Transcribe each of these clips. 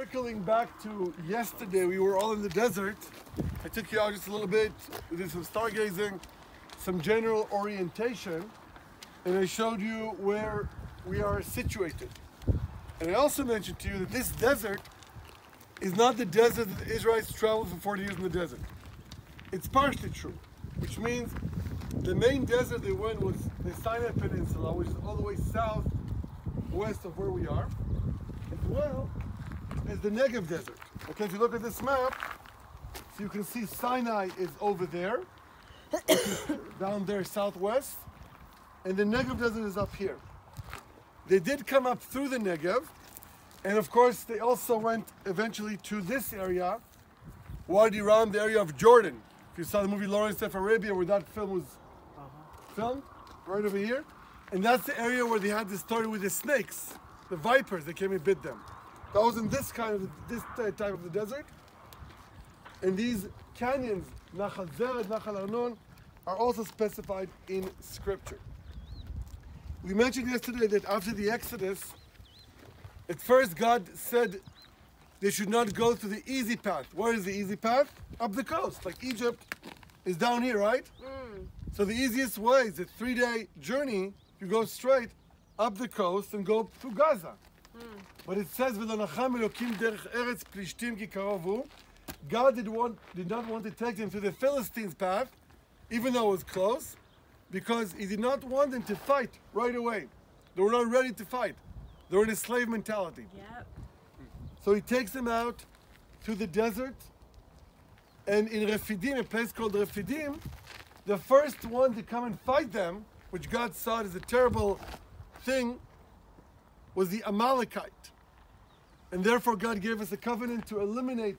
circling back to yesterday, we were all in the desert. I took you out just a little bit. We did some stargazing, some general orientation, and I showed you where we are situated. And I also mentioned to you that this desert is not the desert that the Israelites traveled for 40 years in the desert. It's partially true, which means the main desert they went was the Sinai Peninsula, which is all the way southwest of where we are, as well as the Negev Desert. Okay, if you look at this map, so you can see Sinai is over there, down there southwest, and the Negev Desert is up here. They did come up through the Negev, and of course they also went eventually to this area, Wadi Ram, the area of Jordan. If you saw the movie Lawrence of Arabia, where that film was filmed, right over here, and that's the area where they had the story with the snakes, the vipers that came and bit them. That was in this type of the desert. And these canyons, Nachal Zered, Nachal Arnon, are also specified in Scripture. We mentioned yesterday that after the Exodus, at first God said they should not go through the easy path. Where is the easy path? Up the coast. Like Egypt is down here, right? So the easiest way is a 3-day journey. You go straight up the coast and go to Gaza. But it says, God did not want to take them to the Philistines' path, even though it was close, because he did not want them to fight right away. They were not ready to fight. They were in a slave mentality. Yep. So he takes them out to the desert, and in Refidim, a place called Refidim, the first one to come and fight them, which God saw as a terrible thing, was the Amalekite. And therefore God gave us a covenant to eliminate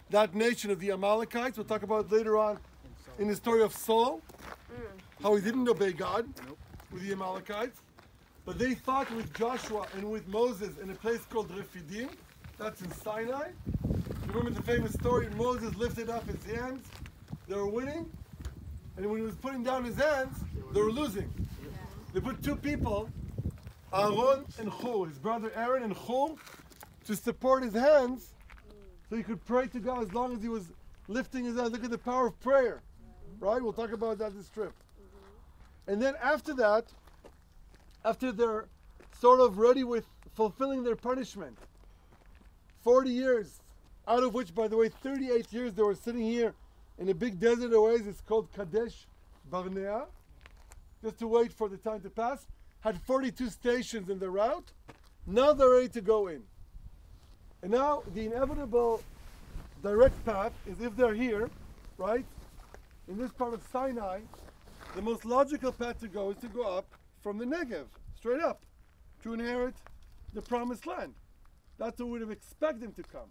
that nation of the Amalekites. We'll talk about it later on in the story of Saul, how he didn't obey God with the Amalekites. But they fought with Joshua and with Moses in a place called Refidim. That's in Sinai. You remember the famous story, Moses lifted up his hands. They were winning. And when he was putting down his hands, they were losing. They put two people, Aaron and Hur, his brother Aaron and Hur, to support his hands so he could pray to God as long as he was lifting his hands. Look at the power of prayer, right? We'll talk about that this trip. And then after that, after they're sort of ready with fulfilling their punishment, 40 years, out of which, by the way, 38 years they were sitting here in a big desert oasis called Kadesh Barnea, just to wait for the time to pass, had 42 stations in the route. Now they're ready to go in. And now the inevitable direct path is, if they're here, right, in this part of Sinai, the most logical path to go is to go up from the Negev, straight up, to inherit the promised land. That's what we would have expected them to come.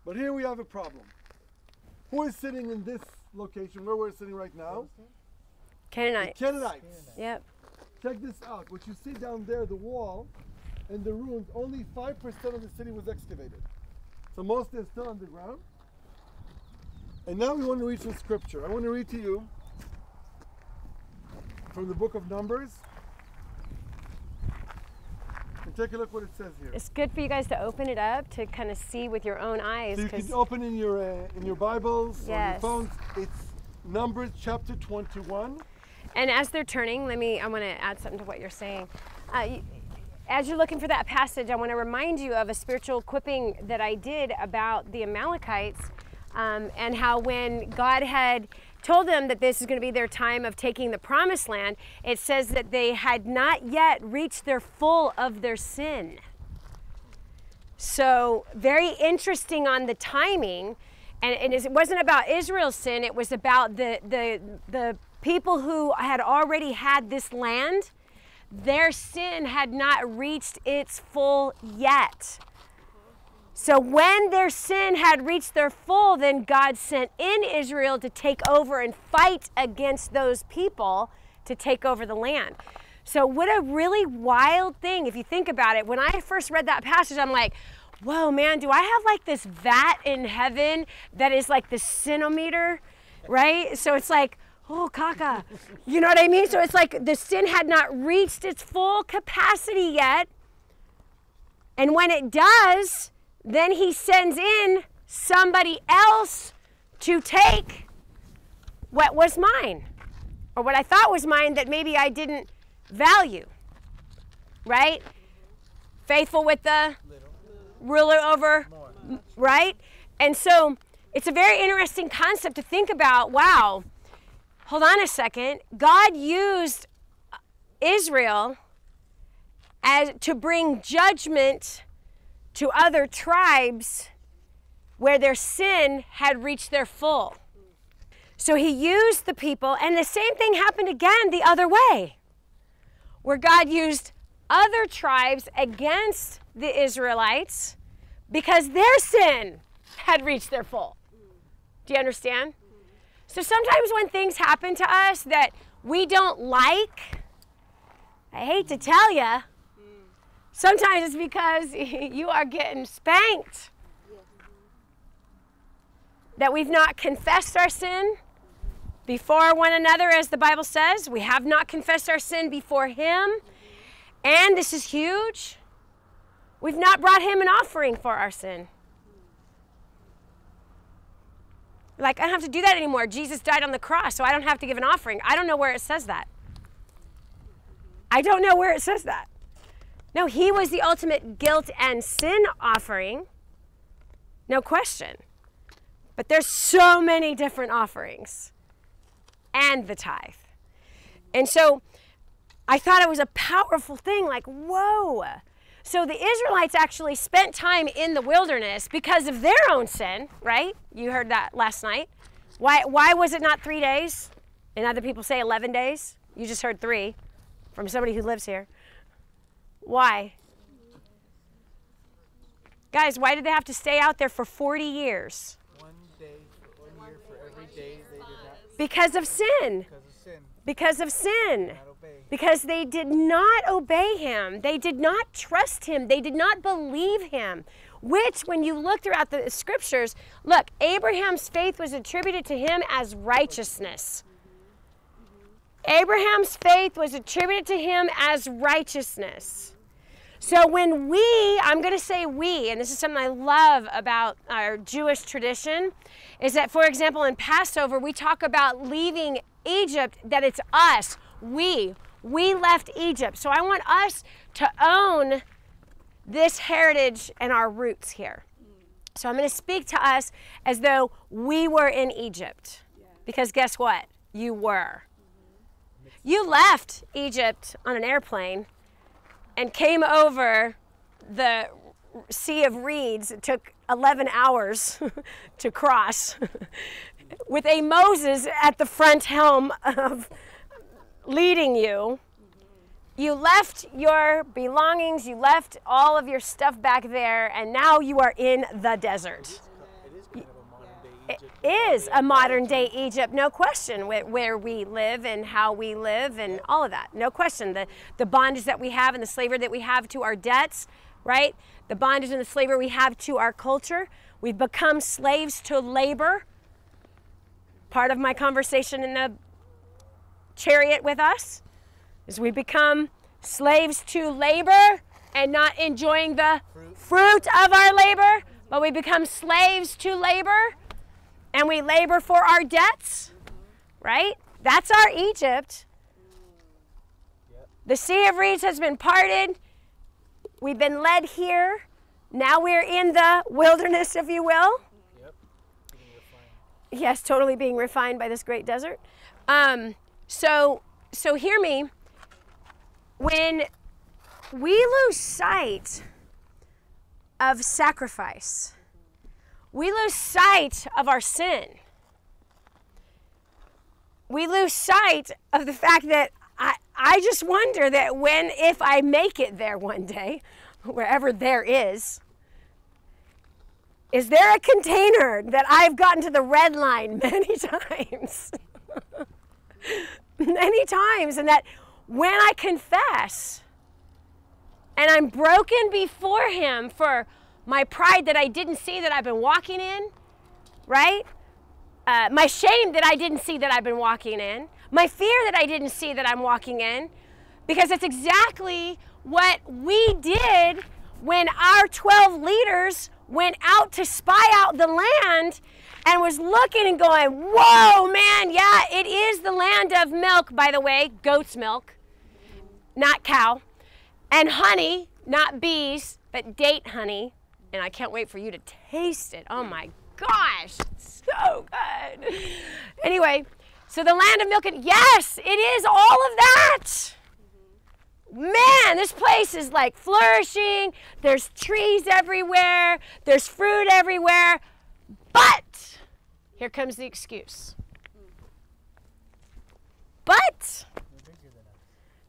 But here we have a problem. Who is sitting in this location, where we're sitting right now? Canaanites. The Canaanites. Yep. Check this out. What you see down there, the wall and the ruins, only 5% of the city was excavated. So most is still underground. And now we want to read some scripture. I want to read to you from the book of Numbers. And take a look what it says here. It's good for you guys to open it up to kind of see with your own eyes. So you can open in your Bibles or your phones. It's Numbers chapter 21. And as they're turning, I want to add something to what you're saying. As you're looking for that passage, I want to remind you of a spiritual equipping that I did about the Amalekites, and how when God had told them that this is going to be their time of taking the promised land, it says that they had not yet reached their full of their sin. So very interesting on the timing, and it wasn't about Israel's sin, it was about the people who had already had this land. Their sin had not reached its full yet. So when their sin had reached their full, then God sent in Israel to take over and fight against those people to take over the land. So what a really wild thing if you think about it. When I first read that passage, I'm like, whoa, man, do I have like this vat in heaven that is like the sinometer, right? So it's like, oh, caca. You know what I mean? So it's like the sin had not reached its full capacity yet. And when it does, then he sends in somebody else to take what was mine, or what I thought was mine that maybe I didn't value, right? Faithful with the ruler over, right? And so it's a very interesting concept to think about. Wow, hold on a second. God used Israel as to bring judgment to other tribes where their sin had reached their full. So he used the people, and the same thing happened again the other way, where God used other tribes against the Israelites because their sin had reached their full. Do you understand? So sometimes when things happen to us that we don't like, I hate to tell you, sometimes it's because you are getting spanked. That we've not confessed our sin before one another, as the Bible says. We have not confessed our sin before him. And this is huge. We've not brought him an offering for our sin. Like, I don't have to do that anymore. Jesus died on the cross, so I don't have to give an offering. I don't know where it says that. I don't know where it says that. No, he was the ultimate guilt and sin offering. No question. But there's so many different offerings. And the tithe. And so I thought it was a powerful thing, like, whoa. So the Israelites actually spent time in the wilderness because of their own sin, right? You heard that last night. Why was it not 3 days? And other people say 11 days. You just heard 3 from somebody who lives here. Why? Guys, why did they have to stay out there for 40 years? 1 day, 1 year for every day they did not. Because of sin. Because of sin. Because they did not obey him. They did not trust him. They did not believe him. Which, when you look throughout the scriptures, look, Abraham's faith was attributed to him as righteousness. Abraham's faith was attributed to him as righteousness. So when I'm going to say we, and this is something I love about our Jewish tradition, is that, for example, in Passover, we talk about leaving Egypt, that it's us, we left Egypt. So I want us to own this heritage and our roots here. So I'm going to speak to us as though we were in Egypt. Because guess what? You were. You left Egypt on an airplane and came over the Sea of Reeds. It took 11 hours to cross with a Moses at the front helm of leading you. You left your belongings, you left all of your stuff back there, and now you are in the desert. It is a modern day Egypt, no question, where we live and how we live and all of that. No question. The bondage that we have and the slavery that we have to our debts, right? The bondage and the slavery we have to our culture. We've become slaves to labor. Part of my conversation in the chariot with us is we become slaves to labor and not enjoying the fruit of our labor, but we become slaves to labor. And we labor for our debts, right? That's our Egypt. The Sea of Reeds has been parted. We've been led here. Now we're in the wilderness, if you will. Yes, totally being refined by this great desert. So hear me. When we lose sight of sacrifice, we lose sight of our sin. We lose sight of the fact that I just wonder that if I make it there one day, wherever there is there a container that I've gotten to the red line many times? Many times, and that when I confess and I'm broken before him for my pride that I didn't see that I've been walking in, right? My shame that I didn't see that I've been walking in. My fear that I didn't see that I'm walking in. Because that's exactly what we did when our 12 leaders went out to spy out the land and was looking and going, whoa, man, yeah, it is the land of milk, by the way, goat's milk, not cow, and honey, not bees, but date honey. And I can't wait for you to taste it. Oh my gosh, it's so good. Anyway, so the land of milk, and yes, it is all of that. Man, this place is like flourishing. There's trees everywhere. There's fruit everywhere. But here comes the excuse. But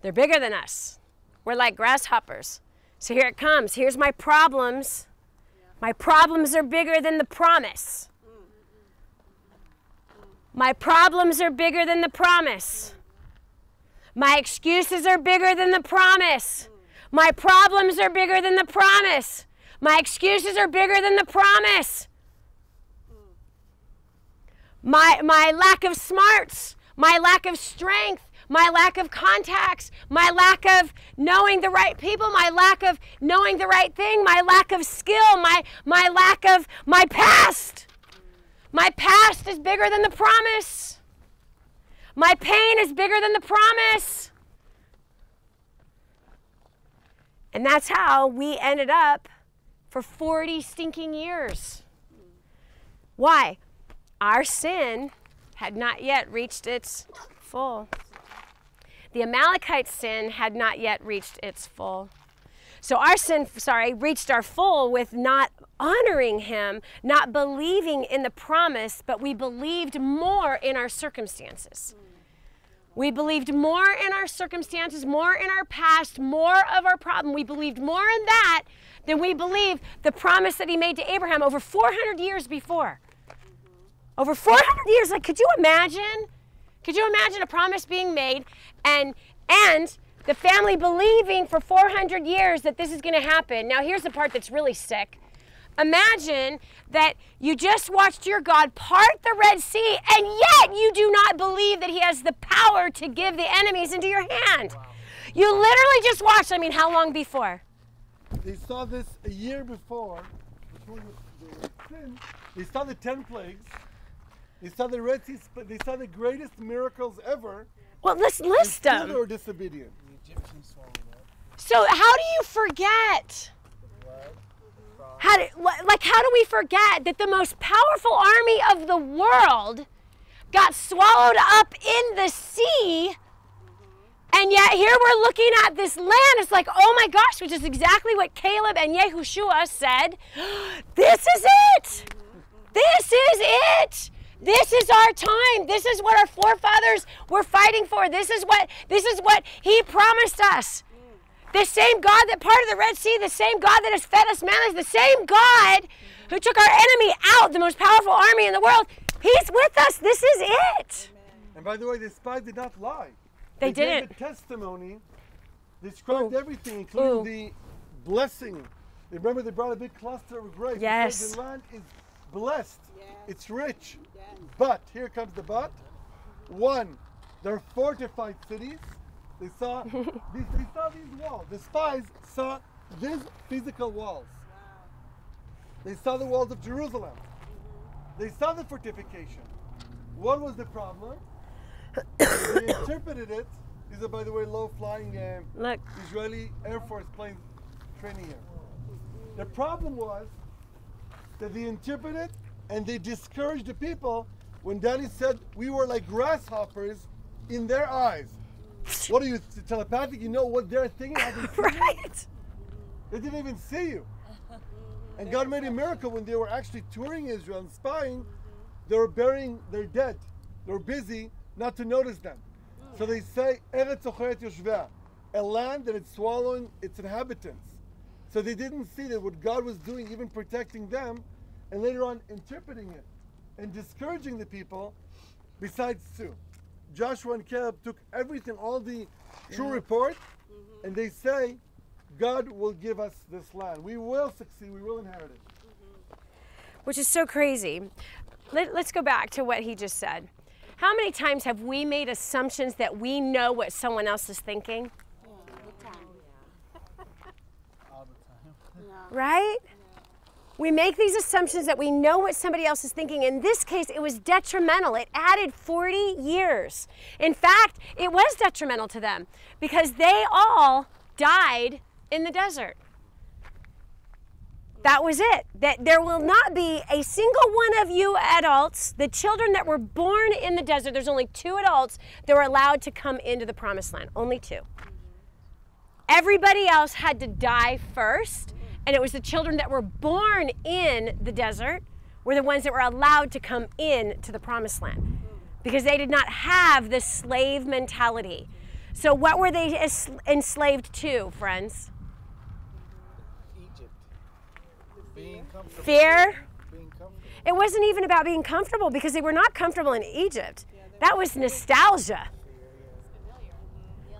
they're bigger than us. We're like grasshoppers. So here it comes. Here's my problems. My problems are bigger than the promise. My problems are bigger than the promise. My excuses are bigger than the promise. My problems are bigger than the promise. My excuses are bigger than the promise. My lack of smarts, my lack of strength, my lack of contacts, my lack of knowing the right people, my lack of knowing the right thing, my lack of skill, my lack of my past. My past is bigger than the promise. My pain is bigger than the promise. And that's how we ended up for 40 stinking years. Why? Our sin had not yet reached its full. The Amalekite sin had not yet reached its full. So our sin, reached our full with not honoring him, not believing in the promise, but we believed more in our circumstances. We believed more in our circumstances, more in our past, more of our problem. We believed more in that than we believed the promise that he made to Abraham over 400 years before. Over 400 years, like, could you imagine? Could you imagine a promise being made and the family believing for 400 years that this is going to happen? Now, here's the part that's really sick. Imagine that you just watched your God part the Red Sea, and yet you do not believe that he has the power to give the enemies into your hand. Wow. You literally just watched, how long before? They saw this a year before the sin. They saw the 10 plagues. They saw the Red Sea, they saw the greatest miracles ever. Well, let's list them. They were disobedient. The Egyptians swallowed up. So how do you forget? How do we forget that the most powerful army of the world got swallowed up in the sea, and yet here we're looking at this land? It's like, oh my gosh, which is exactly what Caleb and Yehoshua said. This is it. This is it. This is our time. This is what our forefathers were fighting for. This is what he promised us. The same God that parted the Red Sea, the same God that has fed us manna, the same God who took our enemy out, the most powerful army in the world. He's with us. This is it. And by the way, the spies did not lie. They didn't. Gave the testimony, described everything, including the blessing. Remember, they brought a big cluster of grapes. Yes. The land is blessed. Yes. It's rich. Yes. But, here comes the but. One, they're fortified cities. They saw these walls. The spies saw these physical walls. Wow. They saw the walls of Jerusalem. They saw the fortification. What was the problem? They interpreted it. These are, by the way, low-flying Israeli Air Force planes training here. The problem was that they interpreted and they discouraged the people when Dani said we were like grasshoppers in their eyes. What are you, telepathic? You know what they're thinking? Right. They didn't even see you. And God made a miracle when they were actually touring Israel and spying. They were burying their dead. They were busy not to notice them. So they say, Eretz Ocheret Yoshvea, a land that is swallowing its inhabitants. So they didn't see that what God was doing, even protecting them, and later on interpreting it and discouraging the people, besides two. Joshua and Caleb took everything, all the true report, and they say, God will give us this land. We will succeed. We will inherit it. Which is so crazy. Let's go back to what he just said. How many times have we made assumptions that we know what someone else is thinking? All the time. All the time. Right? We make these assumptions that we know what somebody else is thinking. In this case, it was detrimental. It added 40 years. In fact, it was detrimental to them because they all died in the desert. That was it. That there will not be a single one of you adults, the children that were born in the desert, there's only 2 adults that were allowed to come into the promised land. Only 2. Everybody else had to die first. And it was the children that were born in the desert were the ones that were allowed to come in to the promised land because they did not have the slave mentality. So what were they enslaved to, friends? Egypt. Being comfortable. Fear. Being comfortable. It wasn't even about being comfortable because they were not comfortable in Egypt. That was nostalgia.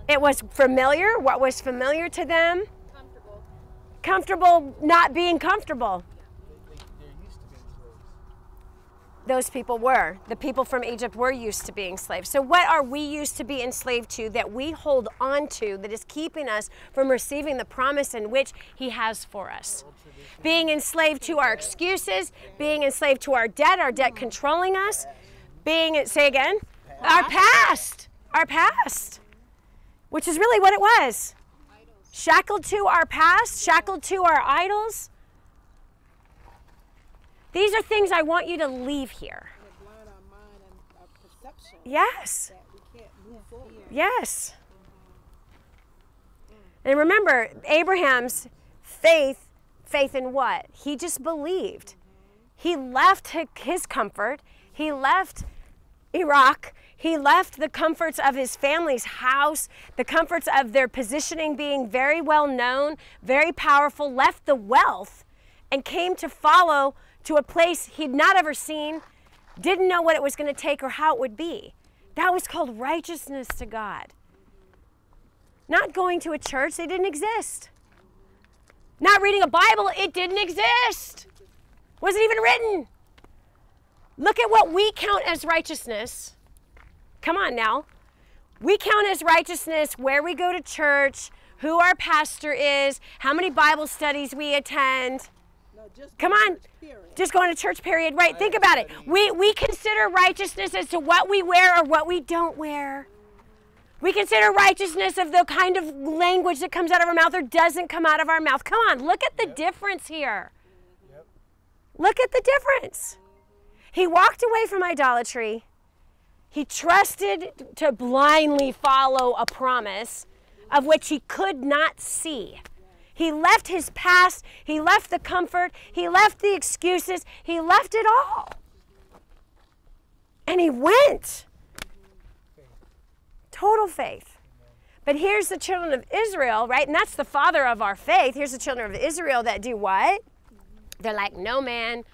It was familiar. What was familiar to them? Comfortable not being comfortable. They're used to being slaves. Those people were. The people from Egypt were used to being slaves. So what are we used to be enslaved to that we hold on to that is keeping us from receiving the promise in which he has for us? Being enslaved to our excuses, being enslaved to our debt controlling us, say again, our past, which is really what it was. Shackled to our past, shackled to our idols. These are things I want you to leave here. And blind our mind and our perception Yes. that we can't move forward. Yes. And remember, Abraham's faith in what? He just believed. He left his comfort. He left Iraq. He left the comforts of his family's house, the comforts of their positioning being very well known, very powerful, left the wealth and came to follow to a place he'd not ever seen, didn't know what it was going to take or how it would be. That was called righteousness to God. Not going to a church, they didn't exist. Not reading a Bible, it didn't exist. Wasn't even written. Look at what we count as righteousness. Come on now. We count as righteousness where we go to church, who our pastor is, how many Bible studies we attend. No, just Come on. Just going to church, period. Right, think about it. We consider righteousness as to what we wear or what we don't wear. We consider righteousness of the kind of language that comes out of our mouth or doesn't come out of our mouth. Come on, look at the difference here. Yep. Look at the difference. He walked away from idolatry. He trusted to blindly follow a promise of which he could not see. He left his past, he left the comfort, he left the excuses, he left it all. And he went. Total faith. But here's the children of Israel, right? And that's the father of our faith. Here's the children of Israel that do what? They're like, no man,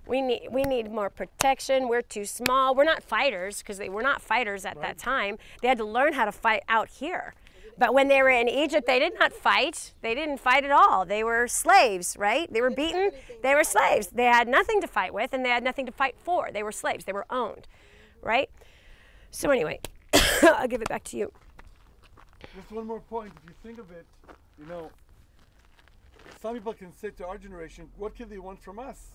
we need more protection. We're too small. We're not fighters because they were not fighters at that time. They had to learn how to fight out here. But when they were in Egypt, they did not fight. They didn't fight at all. They were slaves, right? They were beaten. They were slaves. They had nothing to fight with and they had nothing to fight for. They were slaves. They were owned, right? So anyway, I'll give it back to you. Just one more point. If you think of it, you know, some people can say to our generation, what can they want from us?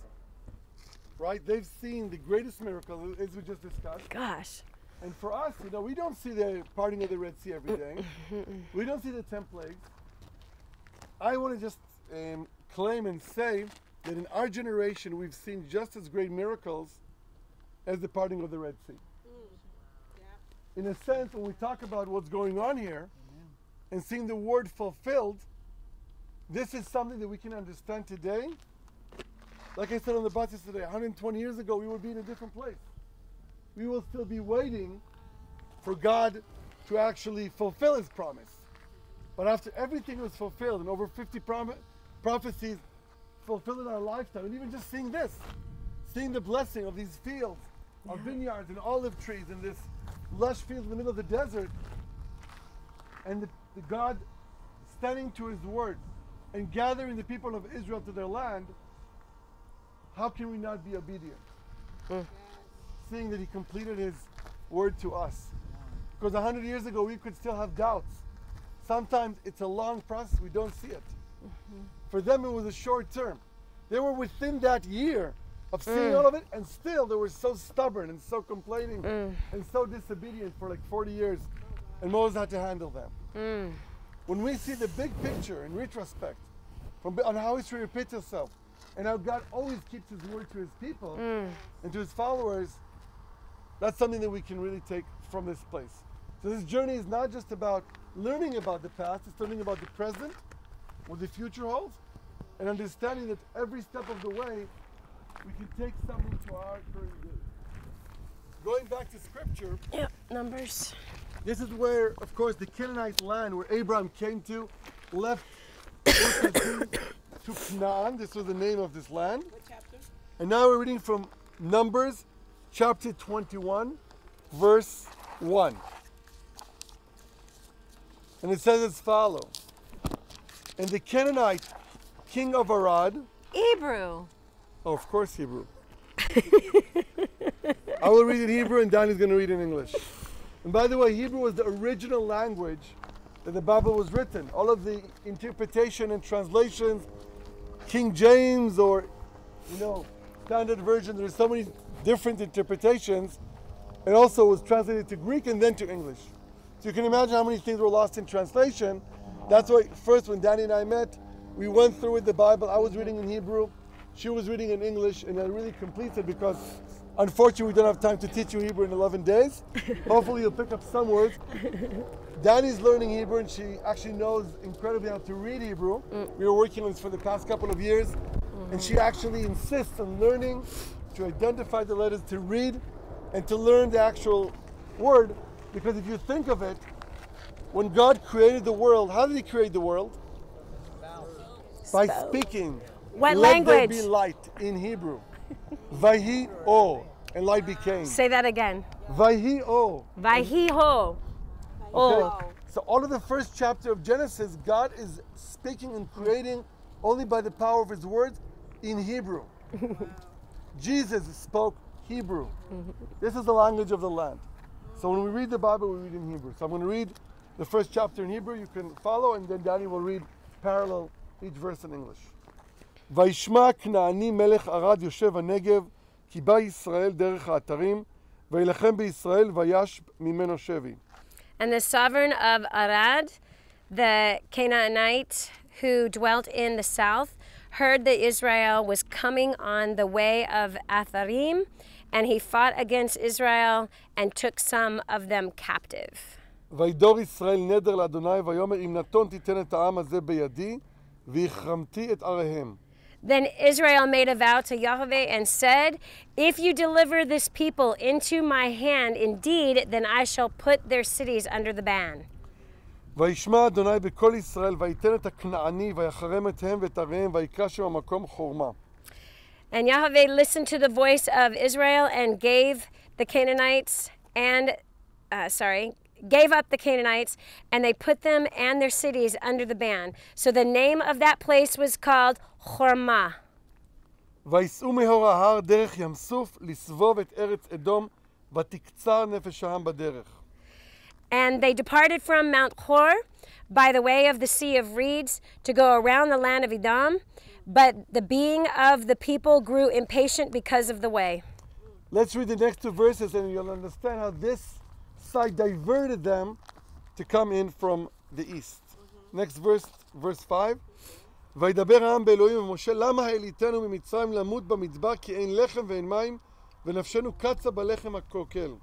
Right? They've seen the greatest miracle, as we just discussed. Gosh. And for us, you know, we don't see the parting of the Red Sea every day. We don't see the 10 plagues. I want to just claim and say that in our generation, we've seen just as great miracles as the parting of the Red Sea. In a sense, when we talk about what's going on here and seeing the word fulfilled, this is something that we can understand today. Like I said on the bus yesterday, 120 years ago, we would be in a different place. We will still be waiting for God to actually fulfill his promise. But after everything was fulfilled and over 50 prophecies fulfilled in our lifetime, and even just seeing this, seeing the blessing of these fields, of vineyards and olive trees and this lush fields in the middle of the desert, and the God standing to his word and gathering the people of Israel to their land, how can we not be obedient? Seeing that he completed his word to us. Because 100 years ago we could still have doubts. Sometimes it's a long process, we don't see it. For them it was a short term. They were within that year of seeing all of it, and still they were so stubborn and so complaining and so disobedient for like 40 years. And Moses had to handle them. When we see the big picture in retrospect on how history repeats itself and how God always keeps his word to his people and to his followers, that's something that we can really take from this place. So this journey is not just about learning about the past, it's learning about the present, what the future holds, and understanding that every step of the way we can take something to our current good. Going back to scripture, Numbers. this is where, of course, the Canaanite land where Abraham came to, left to Canaan. This was the name of this land. What chapter? And now we're reading from Numbers chapter 21, verse 1. And it says as follows. And the Canaanite king of Arad, Hebrew. oh, of course Hebrew. I will read in Hebrew and Dani's going to read in English. And by the way, Hebrew was the original language that the Bible was written. All of the interpretation and translations, King James or, standard version, there's so many different interpretations. And also was translated to Greek and then to English. So you can imagine how many things were lost in translation. That's why first when Dani and I met, we went through with the Bible. I was reading in Hebrew, she was reading in English, and I really completed because unfortunately we don't have time to teach you Hebrew in 11 days. Hopefully you'll pick up some words. Dani's learning Hebrew and she actually knows incredibly how to read Hebrew. We were working on this for the past couple of years, and she actually insists on learning to identify the letters, to read, and to learn the actual word. Because if you think of it, when God created the world, how did he create the world? By speaking. What Let language? there be light in Hebrew. Vayhi o, and light became. Say that again. Vayhi o. Vayhi-ho. Okay. So all of the first chapter of Genesis, God is speaking and creating only by the power of his words in Hebrew. Jesus spoke Hebrew. This is the language of the land. So when we read the Bible, we read in Hebrew. So I'm going to read the first chapter in Hebrew. You can follow, and then Dani will read parallel each verse in English. וישמע כנעני מלך ערד יושב הנגב, כי בא ישראל דרך האתרים, וילחם בישראל ויש ממנו שבי. And the sovereign of Arad, the Canaanite who dwelt in the south, heard that Israel was coming on the way of Atharim, and he fought against Israel and took some of them captive. וידור ישראל נדר לאדוני ויאמר אם נתון תיתן את העם הזה בידי והחרמתי את עריהם. Then Israel made a vow to Yahweh and said, if you deliver this people into my hand, indeed, then I shall put their cities under the ban. וישמע אדוני בקול ישראל ויתן את הכנעני ויחרם אתהם ואת עריהם ויקרא שם המקום חורמה. And Yahweh listened to the voice of Israel and gave the Canaanites gave up the Canaanites, and they put them and their cities under the ban. So the name of that place was called Hormah. ויסעו מהור ההר דרך ים סוף לסבוב את ארץ אדום ותקצר נפש העם בדרך. And they departed from Mount Hor by the way of the Sea of Reeds to go around the land of Edom, but the being of the people grew impatient because of the way. Let's read the next two verses and you'll understand how this side diverted them to come in from the east. Next verse, verse 5. וידבר העם באלוהים ומשה למה העליתנו ממצרים למות במדבר כי אין לחם ואין מים ונפשנו קצה בלחם הקוקל.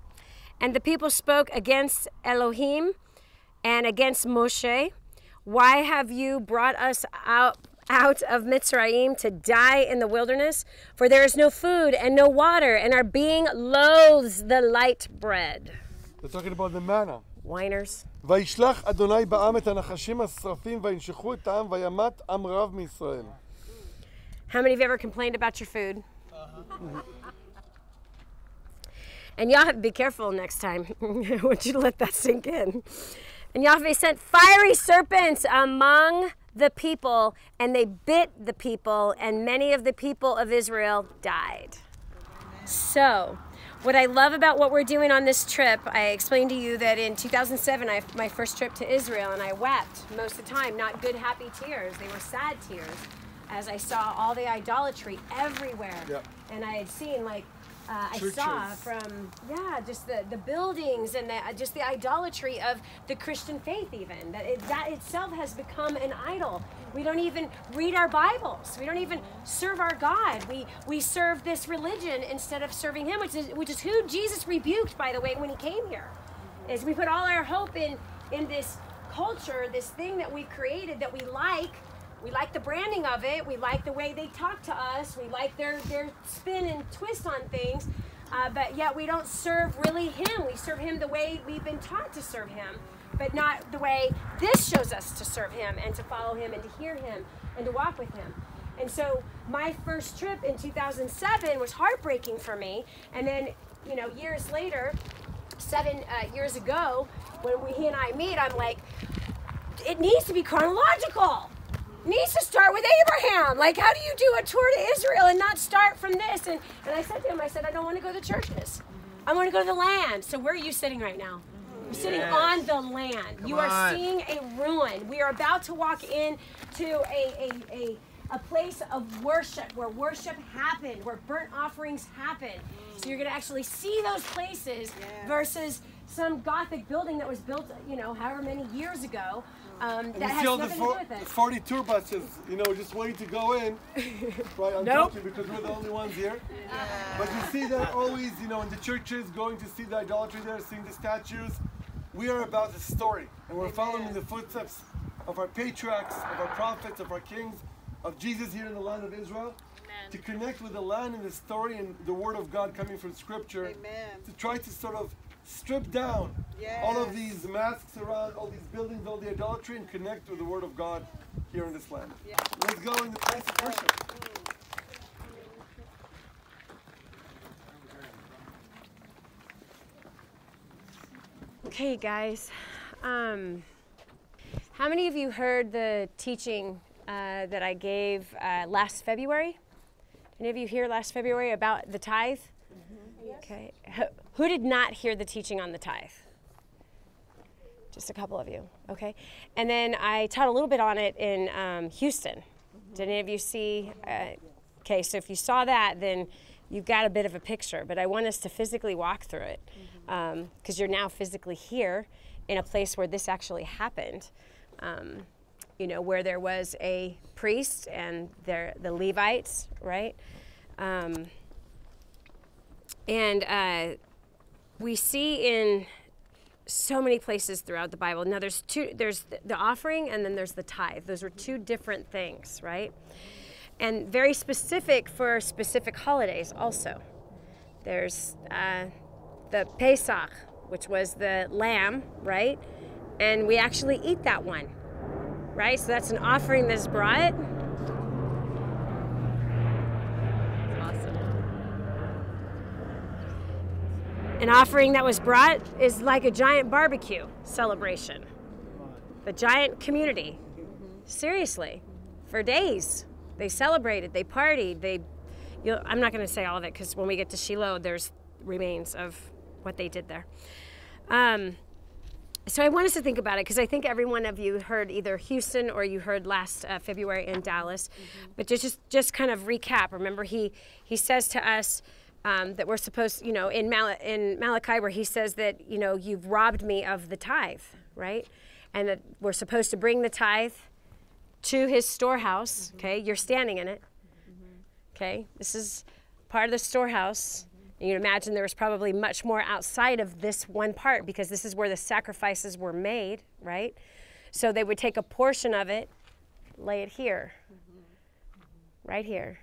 And the people spoke against Elohim and against Moshe. Why have you brought us out of Mitzrayim to die in the wilderness? For there is no food and no water, and our being loathes the light bread. They're talking about the manna. Whiners. וישלח אדוני בעם את הנחשים השרפים וינשכו את העם וימת עם רב מישראל. How many of you ever complained about your food? And Yahweh, be careful next time. I want you to let that sink in. And Yahweh sent fiery serpents among the people, and they bit the people, and many of the people of Israel died. So, what I love about what we're doing on this trip, I explained to you that in 2007, my first trip to Israel, and I wept most of the time, not good, happy tears. They were sad tears. as I saw all the idolatry everywhere. Yep. And I had seen, like, I Churches. saw from, just the buildings and just the idolatry of the Christian faith even. That itself has become an idol. We don't even read our Bibles. We don't even serve our God. We serve this religion instead of serving Him, which is who Jesus rebuked, by the way, when He came here. Is we put all our hope in this culture, this thing that we've created that we like. We like the branding of it. We like the way they talk to us. We like their spin and twist on things. But yet we don't serve really Him. We serve Him the way we've been taught to serve Him, but not the way this shows us to serve Him and to follow Him and to hear Him and to walk with Him. And so my first trip in 2007 was heartbreaking for me. And then, years later, 7 years ago, when he and I meet, I'm like, it needs to be chronological. Needs to start with Abraham. Like, how do you do a tour to Israel and not start from this? And I said to him, I don't want to go to the churches. I want to go to the land. So where are you sitting right now? You're sitting on the land. You are seeing a ruin. We are about to walk into a place of worship, where worship happened, where burnt offerings happened. So you're going to actually see those places versus some Gothic building that was built, however many years ago. That has nothing to do with it. 40 tour buses, just waiting to go in. Right, I'm joking because we're the only ones here. But you see that always, in the churches, going to see the idolatry there, seeing the statues. We are about the story, and we're following in the footsteps of our patriarchs, of our prophets, of our kings, of Jesus here in the land of Israel. To connect with the land and the story and the Word of God coming from Scripture. To try to sort of strip down all of these masks around, all these buildings, all the idolatry, and connect with the Word of God here in this land. Let's go in the place of worship. Okay, guys. How many of you heard the teaching that I gave last February? Any of you here last February about the tithe? Okay. Who did not hear the teaching on the tithe? Just a couple of you, okay? And then I taught a little bit on it in Houston. Did any of you see? Okay, so if you saw that, then you've got a bit of a picture. But I want us to physically walk through it because you're now physically here in a place where this actually happened. Where there was a priest and the Levites, right? We see in so many places throughout the Bible. Now there's the offering and then there's the tithe. Those are two different things, right? And very specific for specific holidays also. There's the Pesach, which was the lamb, right? And we actually eat that one, right? So that's an offering that's brought. Awesome. An offering that was brought is like a giant barbecue celebration. The giant community. Seriously. For days. They celebrated, they partied, I'm not going to say all of it because when we get to Shiloh, there's remains of what they did there. So I want us to think about it because I think every one of you heard either Houston or you heard last February in Dallas. But just kind of recap. Remember, he says to us that we're supposed, in Malachi, where he says that, you've robbed me of the tithe, right? And that we're supposed to bring the tithe to his storehouse, okay? You're standing in it, okay? This is part of the storehouse. And you can imagine there was probably much more outside of this one part because this is where the sacrifices were made, right? So they would take a portion of it, lay it here, right here.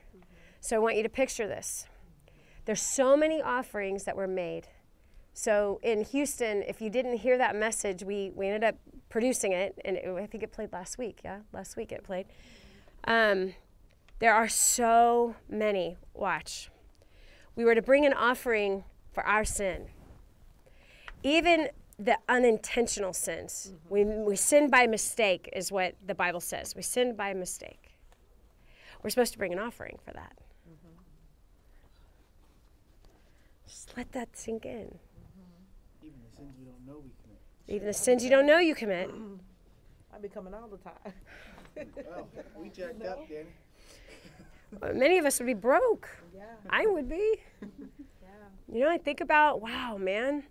So I want you to picture this. There's so many offerings that were made. So in Houston, if you didn't hear that message, we ended up producing it, and I think it played last week, Last week it played. There are so many. Watch. We were to bring an offering for our sin. Even the unintentional sins. We sin by mistake is what the Bible says. We sin by mistake. We're supposed to bring an offering for that. Just let that sink in. Even the sins we don't know we commit. Even the sins you don't know you commit. I be coming all the time. Well, we jacked up, Dani. Many of us would be broke. Yeah. I would be. You know, I think about, wow, man.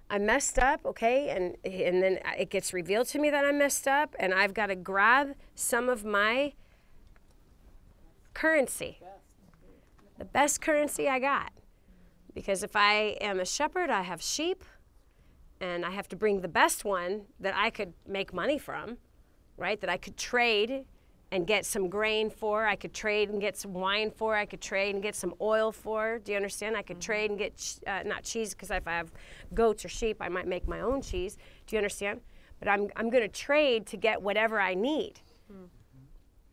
I messed up, okay, and then it gets revealed to me that I messed up, and I've got to grab some of my currency, the best currency I got. Because if I am a shepherd, I have sheep, and I have to bring the best one that I could make money from, right, that I could trade and get some grain for. I could trade and get some wine for. I could trade and get some oil for. Do you understand? I could trade and get, not cheese, because if I have goats or sheep, I might make my own cheese. Do you understand? But I'm going to trade to get whatever I need,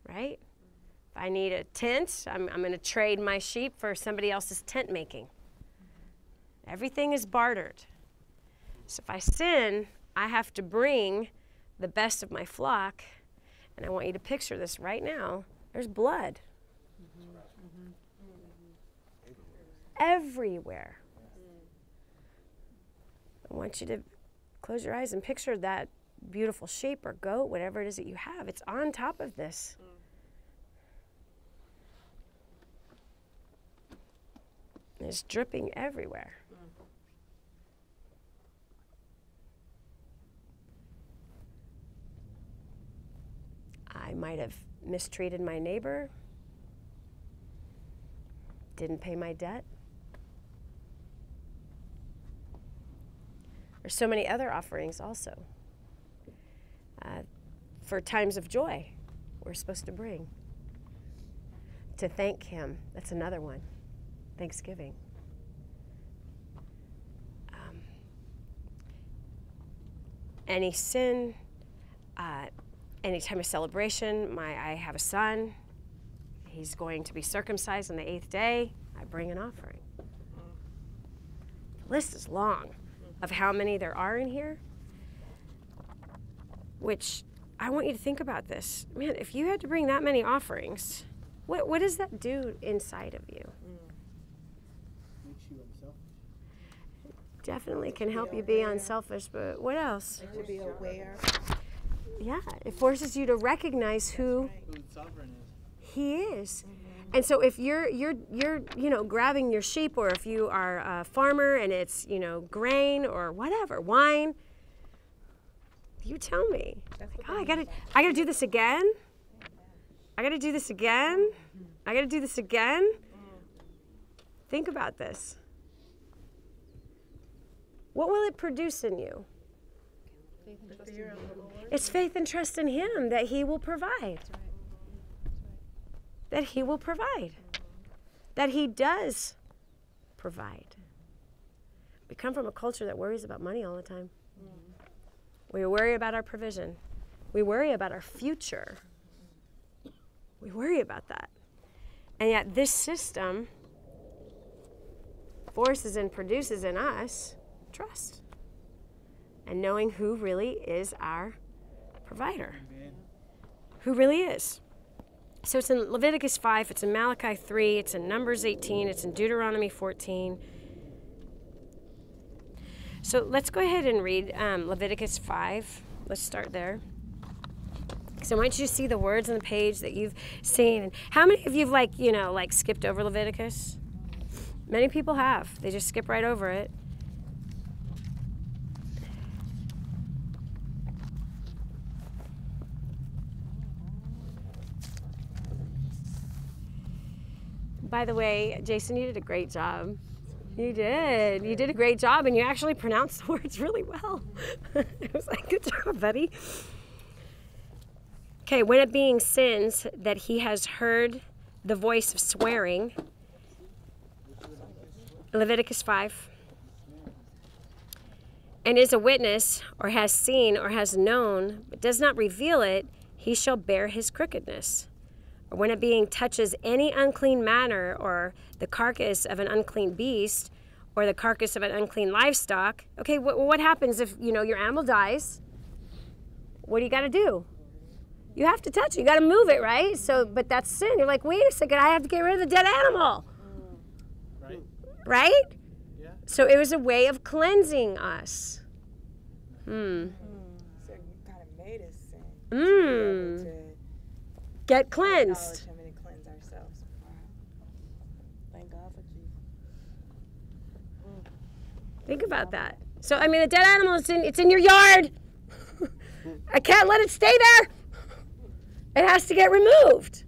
right? If I need a tent, I'm going to trade my sheep for somebody else's tent making. Everything is bartered. So if I sin, I have to bring the best of my flock. And I want you to picture this right now. There's blood. Everywhere. I want you to close your eyes and picture that beautiful sheep or goat, whatever it is that you have. It's on top of this. And it's dripping everywhere. I might have mistreated my neighbor, didn't pay my debt. There's so many other offerings also. For times of joy, we're supposed to bring. To thank Him, that's another one. Thanksgiving. Any sin, any time of celebration, I have a son. He's going to be circumcised on the 8th day. I bring an offering. The list is long of how many there are in here, which I want you to think about this. Man, if you had to bring that many offerings, what does that do inside of you? Makes you unselfish. Definitely can help you be unselfish, but what else? To be aware. Yeah, it forces you to recognize who Who sovereign is. He is. And so if you're grabbing your sheep, or if you are a farmer and it's, grain or whatever, wine, you tell me. Like, I gotta do this again. I gotta do this again. I gotta do this again. Think about this. What will it produce in you? It's faith and trust in Him that He will provide. That He will provide. That He does provide. We come from a culture that worries about money all the time. We worry about our provision. We worry about our future. We worry about that. And yet this system forces and produces in us trust. And knowing who really is our provider. Amen. Who really is. So it's in Leviticus 5, it's in Malachi 3, it's in Numbers 18, it's in Deuteronomy 14. So let's go ahead and read Leviticus 5. Let's start there. So I want you to see the words on the page that you've seen. And how many of you have skipped over Leviticus? Many people have. They just skip right over it. By the way, Jason, you did a great job. You did. You did a great job, and you actually pronounced the words really well. It was like, good job, buddy. Okay, when it being sins that he has heard the voice of swearing, Leviticus 5, and is a witness, or has seen, or has known, but does not reveal it, he shall bear his crookedness. Or when it being touches any unclean matter, or the carcass of an unclean beast, or the carcass of an unclean livestock. Okay, what happens if, your animal dies? What do you got to do? You have to touch it. You got to move it, right? So, but that's sin. You're like, wait a second, I have to get rid of the dead animal. Right? Right? Yeah. So it was a way of cleansing us. So you kind of made us sin. Get cleansed. Acknowledge him and Think about that. So, I mean, a dead animal, it's in your yard. I can't let it stay there. It has to get removed.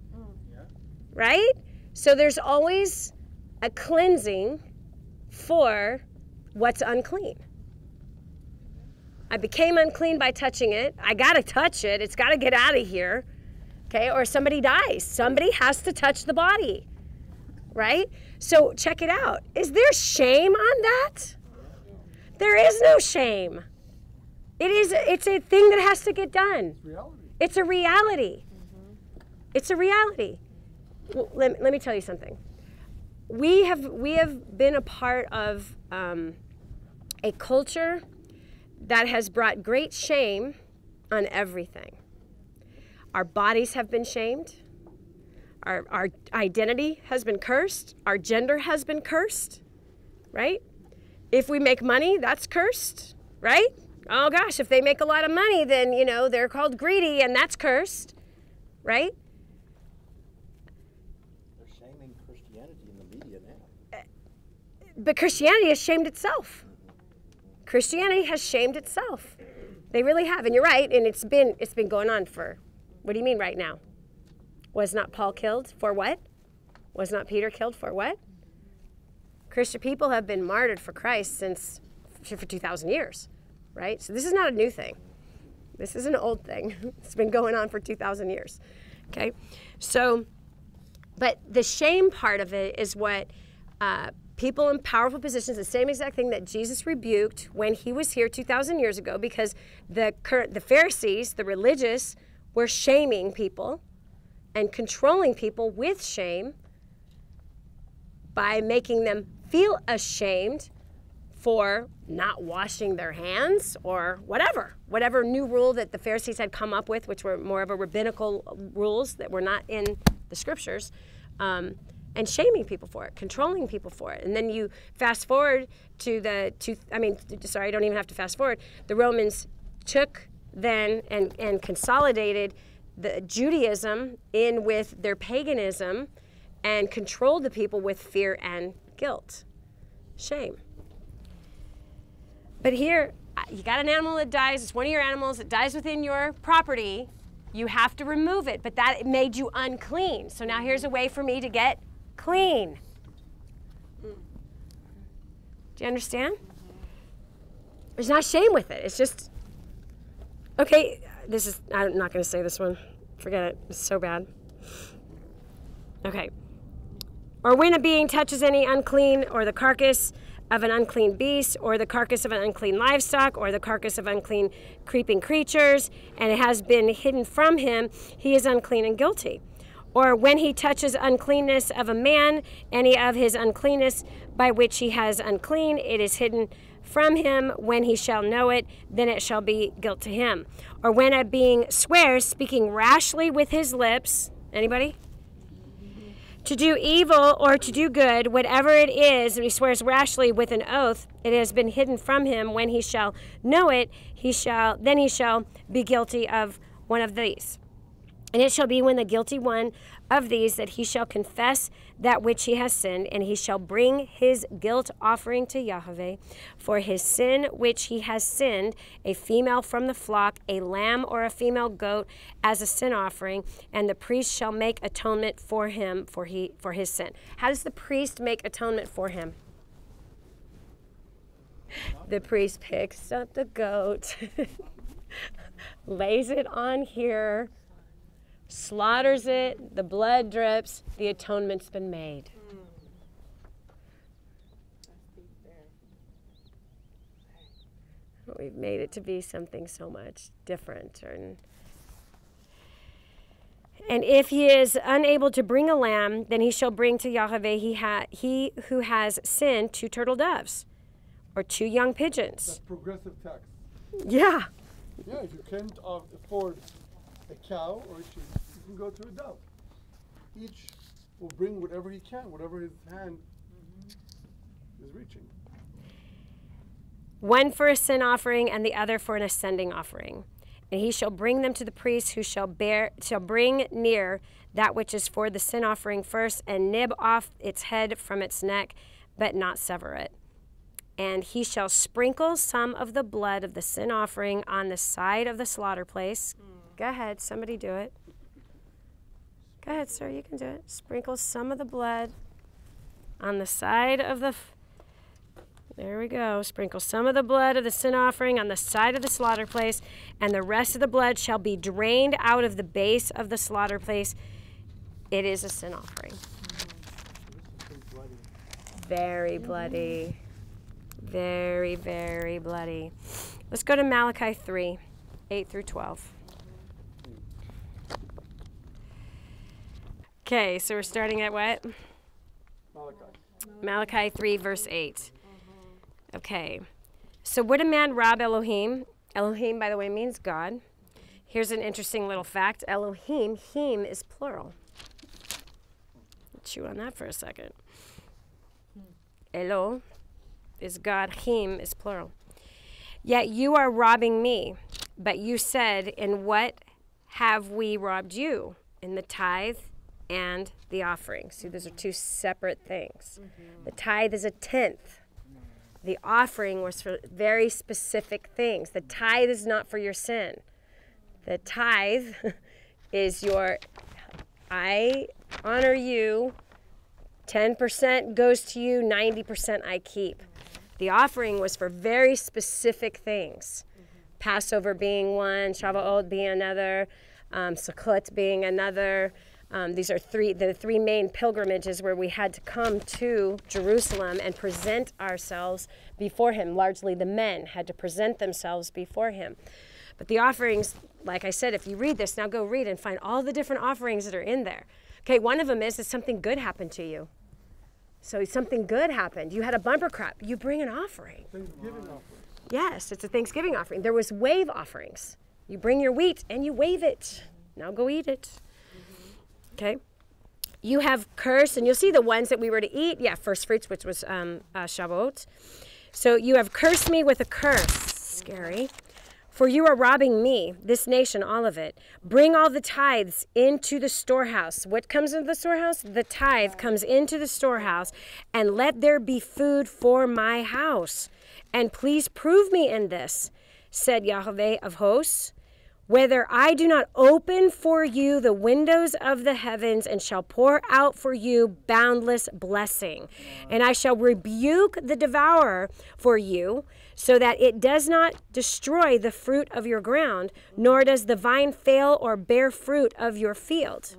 Right? So there's always a cleansing for what's unclean. I became unclean by touching it. I got to touch it. It's got to get out of here. Okay? Or somebody dies. Somebody has to touch the body. Right? So check it out. Is there shame on that? There is no shame. It's a thing that has to get done. It's a reality. It's a reality. Well, let me tell you something. We have been a part of a culture that has brought great shame on everything. Our bodies have been shamed. Our identity has been cursed. Our gender has been cursed, right? If we make money, that's cursed, right? Oh gosh, if they make a lot of money, then, you know, they're called greedy and that's cursed, right? They're shaming Christianity in the media now. But Christianity has shamed itself. Christianity has shamed itself. They really have, and you're right, and it's been going on for, what do you mean right now? Was not Paul killed for what? Was not Peter killed for what? Christian people have been martyred for Christ for 2,000 years, right? So this is not a new thing. This is an old thing. It's been going on for 2,000 years, okay? So, but the shame part of it is what people in powerful positions, the same exact thing that Jesus rebuked when he was here 2,000 years ago, because the Pharisees, the religious, were shaming people and controlling people with shame by making them feel ashamed for not washing their hands or whatever new rule that the Pharisees had come up with, which were more of a rabbinical rules that were not in the scriptures, and shaming people for it, controlling people for it. And then you fast forward to I don't even have to fast forward. The Romans took then and consolidated the Judaism in with their paganism and controlled the people with fear and guilt, shame. But here, you got an animal that dies, it's one of your animals, it dies within your property, you have to remove it, but that made you unclean. So now here's a way for me to get clean. Do you understand? There's not shame with it. It's just, okay, I'm not going to say this one. Forget it. It's so bad. Okay. Or when a being touches any unclean, or the carcass of an unclean beast, or the carcass of an unclean livestock, or the carcass of unclean creeping creatures, and it has been hidden from him, he is unclean and guilty. Or when he touches uncleanness of a man, any of his uncleanness by which he has unclean, it is hidden from him. When he shall know it, then it shall be guilt to him. Or when a being swears, speaking rashly with his lips, anybody? To do evil or to do good, whatever it is, and he swears rashly with an oath, it has been hidden from him. When he shall know it, then he shall be guilty of one of these. And it shall be when the guilty one of these that he shall confess that which he has sinned, and he shall bring his guilt offering to Yahweh for his sin which he has sinned, a female from the flock, a lamb or a female goat as a sin offering, and the priest shall make atonement for him for his sin. How does the priest make atonement for him? The priest picks up the goat, lays it on here, slaughters it, the blood drips, the atonement's been made. We've made it to be something so much different. And if he is unable to bring a lamb, then he shall bring to Yahweh he who has sinned 2 turtle doves or 2 young pigeons. That's progressive tax. Yeah. Yeah, if you can't afford a cow or a sheep, you can go to a dove. Each will bring whatever he can, whatever his hand is reaching. One for a sin offering and the other for an ascending offering. And he shall bring them to the priest, who shall bring near that which is for the sin offering first, and nib off its head from its neck, but not sever it. And he shall sprinkle some of the blood of the sin offering on the side of the slaughter place. Go ahead, somebody do it. Go ahead, sir, you can do it. Sprinkle some of the blood on the side of the... There we go. Sprinkle some of the blood of the sin offering on the side of the slaughter place, and the rest of the blood shall be drained out of the base of the slaughter place. It is a sin offering. Very bloody. Very, very bloody. Let's go to Malachi 3, 8 through 12. Okay, so we're starting at what? Malachi 3, verse 8. Okay, so would a man rob Elohim? Elohim, by the way, means God. Here's an interesting little fact. Elohim, him is plural. Chew on that for a second. Elo is God, him is plural. Yet you are robbing me. But you said, in what have we robbed you? In the tithe and the offering. See, those are two separate things. The tithe is a tenth. The offering was for very specific things. The tithe is not for your sin. The tithe is your, I honor you, 10% goes to you, 90% I keep. The offering was for very specific things. Passover being one, Shavuot being another, Sukkot being another. These are the three main pilgrimages where we had to come to Jerusalem and present ourselves before him. Largely the men had to present themselves before him. But the offerings, like I said, if you read this, now go read and find all the different offerings that are in there. Okay, one of them is that something good happened to you. So something good happened. You had a bumper crop. You bring an offering. Thanksgiving offering. Yes, it's a Thanksgiving offering. There was wave offerings. You bring your wheat and you wave it. Now go eat it. Okay. You have cursed, and you'll see the ones that we were to eat. Yeah, first fruits, which was Shavuot. So you have cursed me with a curse. Scary. For you are robbing me, this nation, all of it. Bring all the tithes into the storehouse. What comes into the storehouse? The tithe comes into the storehouse, and let there be food for my house. And please prove me in this, said Yahweh of hosts, whether I do not open for you the windows of the heavens and shall pour out for you boundless blessing. And I shall rebuke the devourer for you, so that it does not destroy the fruit of your ground, nor does the vine fail or bear fruit of your field.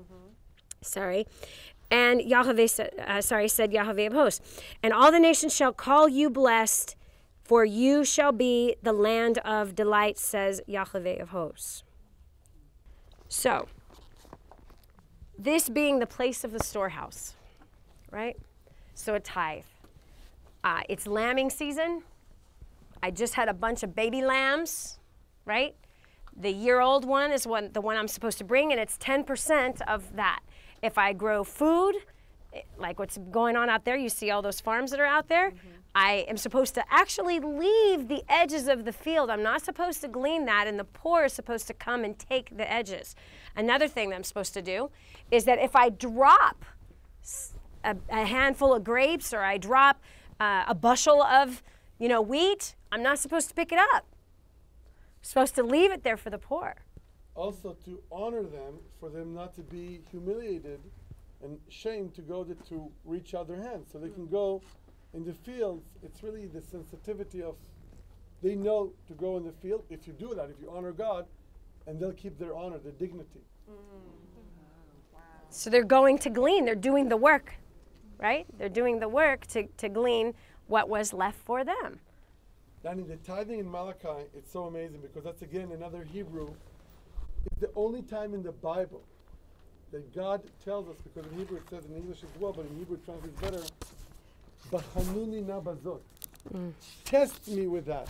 And Yahweh said Yahweh of hosts. And all the nations shall call you blessed, for you shall be the land of delight, says Yahweh of hosts. So, this being the place of the storehouse, right? So a tithe. It's lambing season. I just had a bunch of baby lambs, right? The year-old one is the one I'm supposed to bring, and it's 10% of that. If I grow food, like what's going on out there, you see all those farms that are out there, I am supposed to actually leave the edges of the field. I'm not supposed to glean that, and the poor is supposed to come and take the edges. Another thing that I'm supposed to do is that if I drop a handful of grapes, or I drop a bushel of wheat, I'm not supposed to pick it up. I'm supposed to leave it there for the poor. Also to honor them, for them not to be humiliated and shamed to reach out their hands. So they can go in the fields. It's really the sensitivity of, they know to go in the field. If you do that, if you honor God, and they'll keep their honor, their dignity. So they're going to glean. They're doing the work, right? They're doing the work to glean what was left for them. Dani, the tithing in Malachi, it's so amazing, because that's again another Hebrew. It's the only time in the Bible that God tells us, because in Hebrew it says in English as well, but in Hebrew it translates better, B'chanuni na bazot. Test me with that.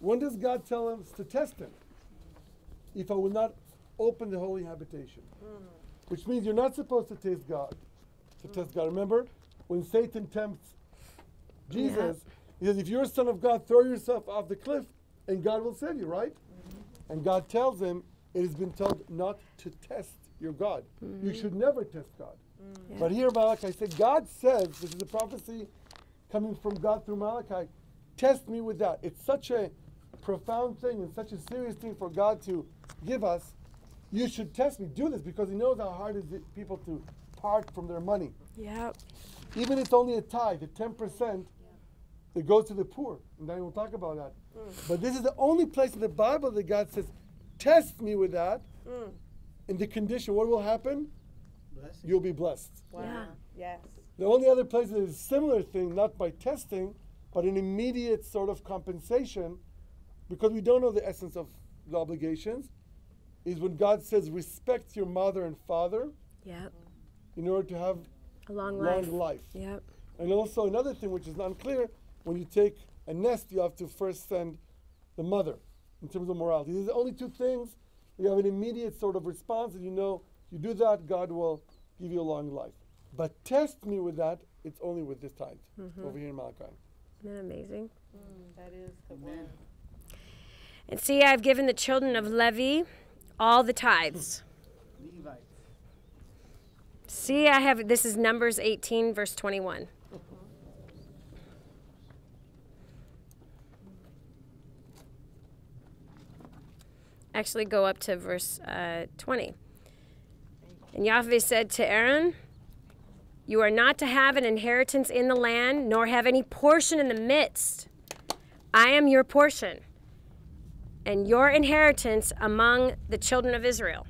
When does God tell us to test him? If I will not open the holy habitation. Which means you're not supposed to test God. Remember, when Satan tempts Jesus, he says, if you're a son of God, throw yourself off the cliff and God will save you, right? And God tells him, it has been told not to test your God. You should never test God. Yeah. But here Malachi said, God says, this is a prophecy coming from God through Malachi, test me with that. It's such a profound thing and such a serious thing for God to give us. You should test me. Do this because he knows how hard it is people to part from their money. Yep. Even if it's only a tithe, the 10% that goes to the poor. And then we'll talk about that. But this is the only place in the Bible that God says, test me with that. In the condition, what will happen? Blessing. You'll be blessed. Wow. Yeah. Yes. The only other place that is a similar thing, not by testing, but an immediate sort of compensation, because we don't know the essence of the obligations, is when God says, respect your mother and father Yep. in order to have A long long life. life. Yep. And also another thing which is unclear, when you take a nest, you have to first send the mother in terms of morality. These are the only two things. You have an immediate sort of response, and you know, you do that, God will give you a long life. But test me with that, it's only with this tithe over here in Malachi. Isn't that amazing? That is the Amen. word. And see, I've given the children of Levi all the tithes. Levites. See, I have, this is Numbers 18, verse 21. Actually, go up to verse 20. And Yahweh said to Aaron, you are not to have an inheritance in the land, nor have any portion in the midst. I am your portion, and your inheritance among the children of Israel.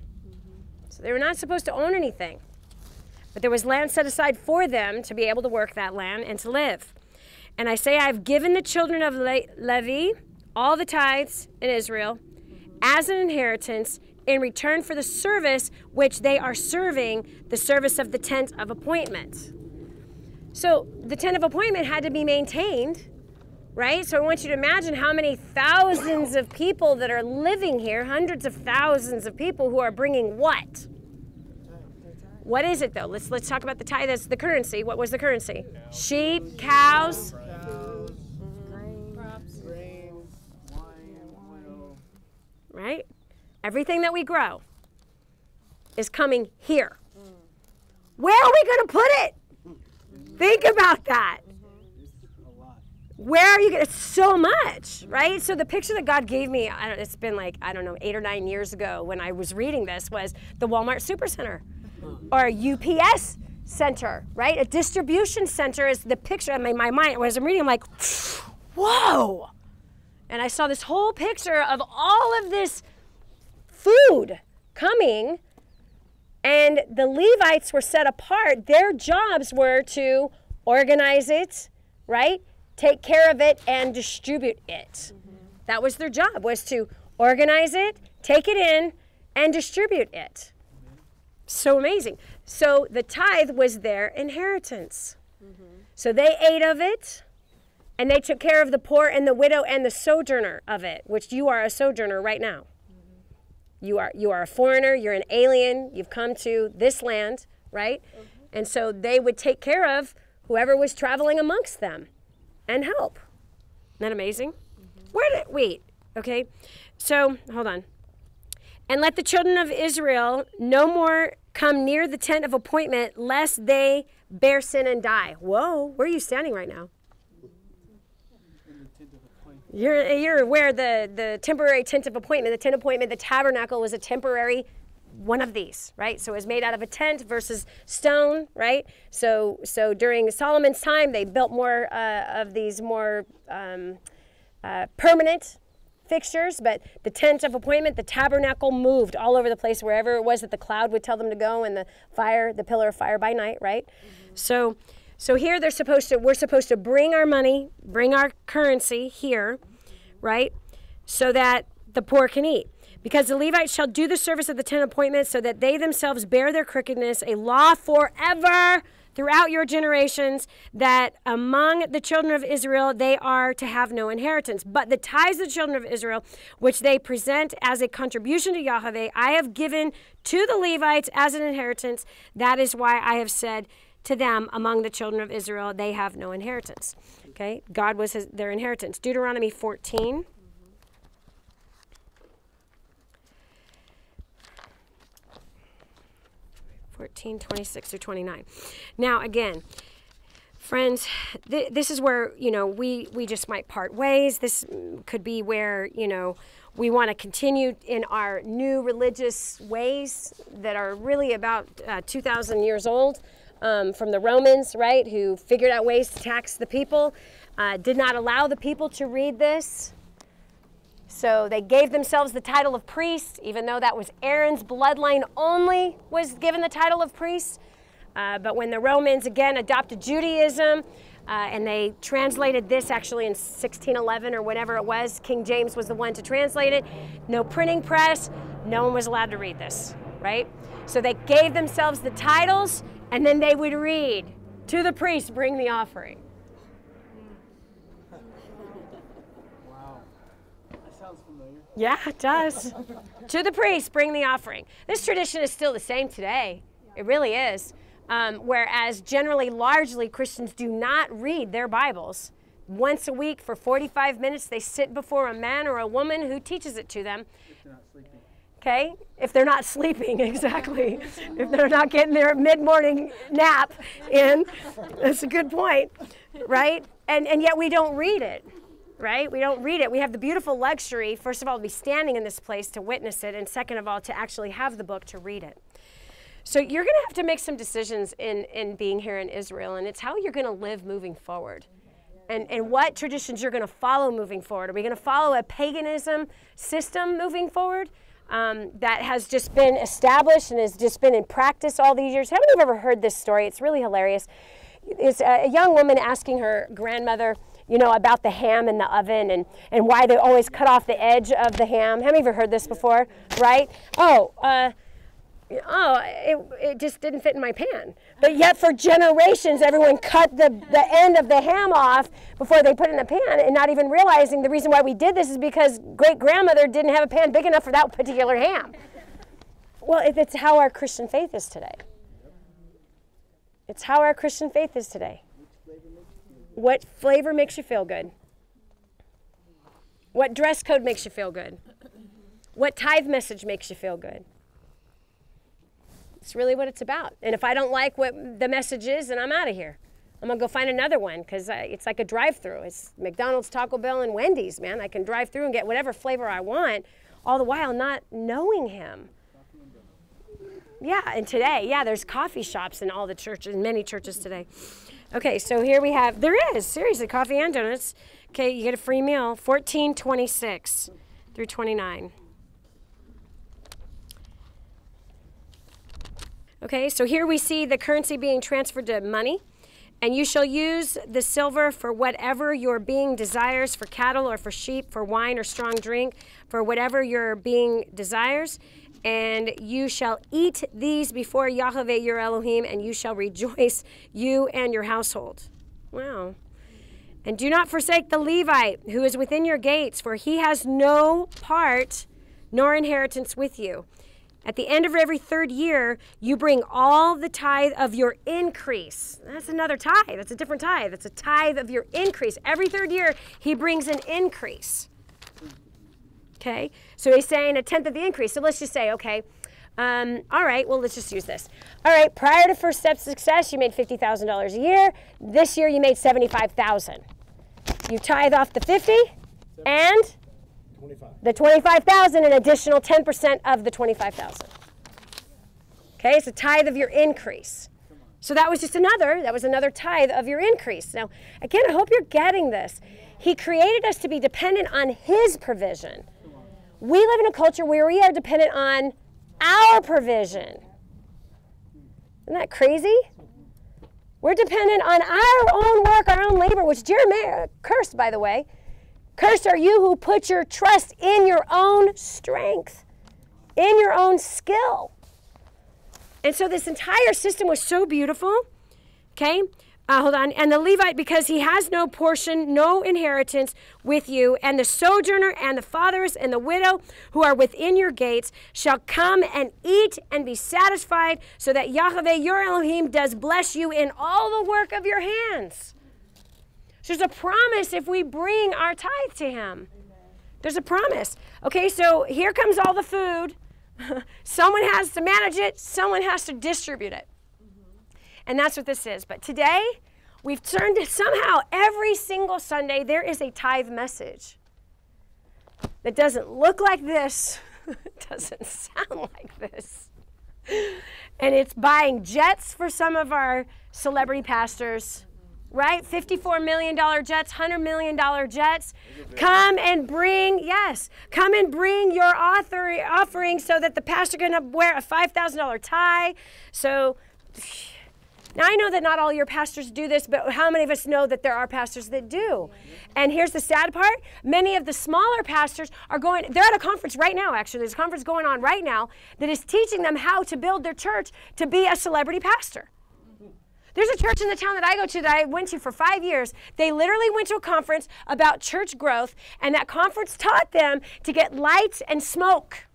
So they were not supposed to own anything. But there was land set aside for them to be able to work that land and to live. And I say, I've given the children of Levi all the tithes in Israel as an inheritance in return for the service which they are serving, the service of the tent of appointment. So the tent of appointment had to be maintained, right? So I want you to imagine how many thousands of people that are living here, hundreds of thousands of people who are bringing what? What is it though? Let's talk about the tithe as the currency. What was the currency? Sheep, cows, Cows, grains, wine, oil. right? Everything that we grow is coming here. Where are we going to put it? Think about that. A lot. Where are you going to? It's so much, right? So the picture that God gave me, it's been like, 8 or 9 years ago when I was reading this, was the Walmart Supercenter or a UPS center, right? A distribution center is the picture in my mind. As I'm reading, I'm like, whoa. And I saw this whole picture of all of this food coming, and the Levites were set apart. Their jobs were to organize it, right? Take care of it and distribute it. That was their job, was to organize it, take it in, and distribute it. So amazing. So the tithe was their inheritance. So they ate of it, and they took care of the poor and the widow and the sojourner of it, which you are a sojourner right now. You are a foreigner, you're an alien, you've come to this land, right? And so they would take care of whoever was traveling amongst them and help. Isn't that amazing? Wait, okay. So, hold on. And let the children of Israel no more come near the tent of appointment, lest they bear sin and die. Whoa, where are you standing right now? You're aware the temporary tent of appointment, the tent of appointment, the tabernacle was a temporary one of these, right? So it was made out of a tent versus stone, right? So during Solomon's time, they built more of these more permanent fixtures, but the tent of appointment, the tabernacle, moved all over the place, wherever it was that the cloud would tell them to go, and the pillar of fire by night, right? So here we're supposed to bring our money, bring our currency here, right? So that the poor can eat. Because the Levites shall do the service of the tent appointment, so that they themselves bear their crookedness, a law forever throughout your generations, that among the children of Israel they are to have no inheritance. But the tithes of the children of Israel, which they present as a contribution to Yahweh, I have given to the Levites as an inheritance. That is why I have said to them, among the children of Israel, they have no inheritance. Okay? God was their inheritance. Deuteronomy 14. 14, 26 through 29. Now, again, friends, this is where, we just might part ways. This could be where, we want to continue in our new religious ways that are really about 2,000 years old, from the Romans, right, who figured out ways to tax the people, did not allow the people to read this. So they gave themselves the title of priest, even though that was Aaron's bloodline only was given the title of priest. But when the Romans, again, adopted Judaism, and they translated this actually in 1611 or whatever it was, King James was the one to translate it. No printing press, no one was allowed to read this, right? So they gave themselves the titles, and then they would read, to the priest, bring the offering. Yeah, it does. To the priest, bring the offering. This tradition is still the same today. It really is. Whereas generally, largely, Christians do not read their Bibles. Once a week for 45 minutes, they sit before a man or a woman who teaches it to them. If they're not sleeping. Okay? If they're not sleeping, exactly. If they're not getting their mid-morning nap in, that's a good point, right? And yet we don't read it. Right? We don't read it. We have the beautiful luxury, first of all, to be standing in this place to witness it, and second of all, to actually have the book to read it. So you're going to have to make some decisions in being here in Israel, and it's how you're going to live moving forward. And what traditions you're going to follow moving forward. Are we going to follow a paganism system moving forward that has just been established and has just been in practice all these years? How many of you have ever heard this story? It's really hilarious. It's a young woman asking her grandmother, about the ham in the oven and why they always cut off the edge of the ham. How many of you heard this before? Right? It just didn't fit in my pan. But yet for generations, everyone cut the end of the ham off before they put it in the pan, and not even realizing the reason why we did this is because great-grandmother didn't have a pan big enough for that particular ham. Well, it's how our Christian faith is today. It's how our Christian faith is today. What flavor makes you feel good? What dress code makes you feel good? What tithe message makes you feel good? It's really what it's about. And if I don't like what the message is, then I'm out of here. I'm going to go find another one because it's like a drive-through. It's McDonald's, Taco Bell, and Wendy's, man. I can drive through and get whatever flavor I want, all the while not knowing him. Yeah, and today, there's coffee shops in all the churches, in many churches today. Okay, so here we have, there is, seriously, coffee and donuts. Okay, you get a free meal, 14:26 through 29. Okay, so here we see the currency being transferred to money. And you shall use the silver for whatever your being desires, for cattle or for sheep, for wine or strong drink, for whatever your being desires. And you shall eat these before Yahweh your Elohim, and you shall rejoice, you and your household. Wow. And do not forsake the Levite who is within your gates, for he has no part nor inheritance with you. At the end of every third year, you bring all the tithe of your increase. That's another tithe. That's a different tithe. It's a tithe of your increase. Every third year, he brings an increase. Okay? So he's saying a tenth of the increase. So let's just say, okay, all right, well, let's just use this. All right, prior to First Step Success, you made $50,000 a year. This year, you made $75,000. You tithe off the 50 and 25. the 25,000, an additional 10% of the 25,000. Okay, it's a tithe of your increase. So that was another tithe of your increase. Now, again, I hope you're getting this. He created us to be dependent on his provision. We live in a culture where we are dependent on our provision. Isn't that crazy? We're dependent on our own work, our own labor, which Jeremiah cursed, by the way. Cursed are you who put your trust in your own strength, in your own skill. And so this entire system was so beautiful. Okay, hold on. And the Levite, because he has no portion, no inheritance with you, and the sojourner and the fatherless and the widow who are within your gates shall come and eat and be satisfied, so that Yahweh your Elohim does bless you in all the work of your hands. So there's a promise if we bring our tithe to him. There's a promise. Okay, so here comes all the food. Someone has to manage it. Someone has to distribute it. And that's what this is. But today, we've turned it somehow every single Sunday, there is a tithe message that doesn't look like this, doesn't sound like this. And it's buying jets for some of our celebrity pastors, right? $54 million jets, $100 million jets. Come and bring your offering so that the pastor can wear a $5,000 tie. So now I know that not all your pastors do this, but how many of us know that there are pastors that do? And here's the sad part. Many of the smaller pastors they're at a conference right now, actually. There's a conference going on right now that is teaching them how to build their church to be a celebrity pastor. There's a church in the town that I go to that I went to for 5 years. They literally went to a conference about church growth, and that conference taught them to get lights and smoke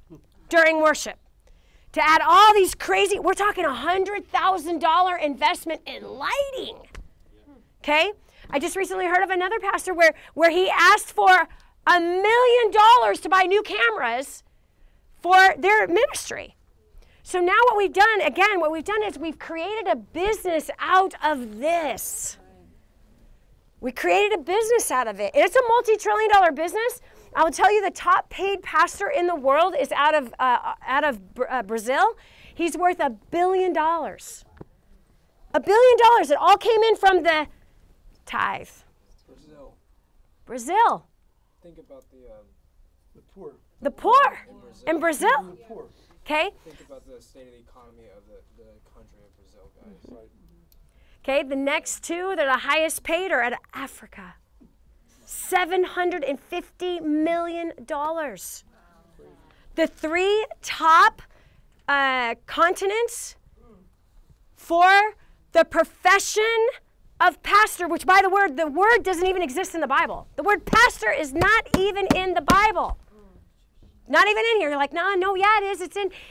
during worship. To add all these crazy, we're talking $100,000 investment in lighting. Okay? I just recently heard of another pastor where he asked for $1 million to buy new cameras for their ministry. So now what we've done is we've created a business out of this. We created a business out of it. And it's a multi-trillion-dollar business. I will tell you the top paid pastor in the world is out of Brazil. He's worth $1 billion. $1 billion. It all came in from the tithe. Brazil. Think about The poor. The poor in Brazil. The poor. Okay. think about the state of the economy of the country of Brazil, guys. Right. Okay, the next two that are the highest paid are out of Africa. $750 million. The three top continents for the profession of pastor, which by the word doesn't even exist in the Bible. The word pastor is not even in the Bible. Not even in here. You're like, no, yeah, it is.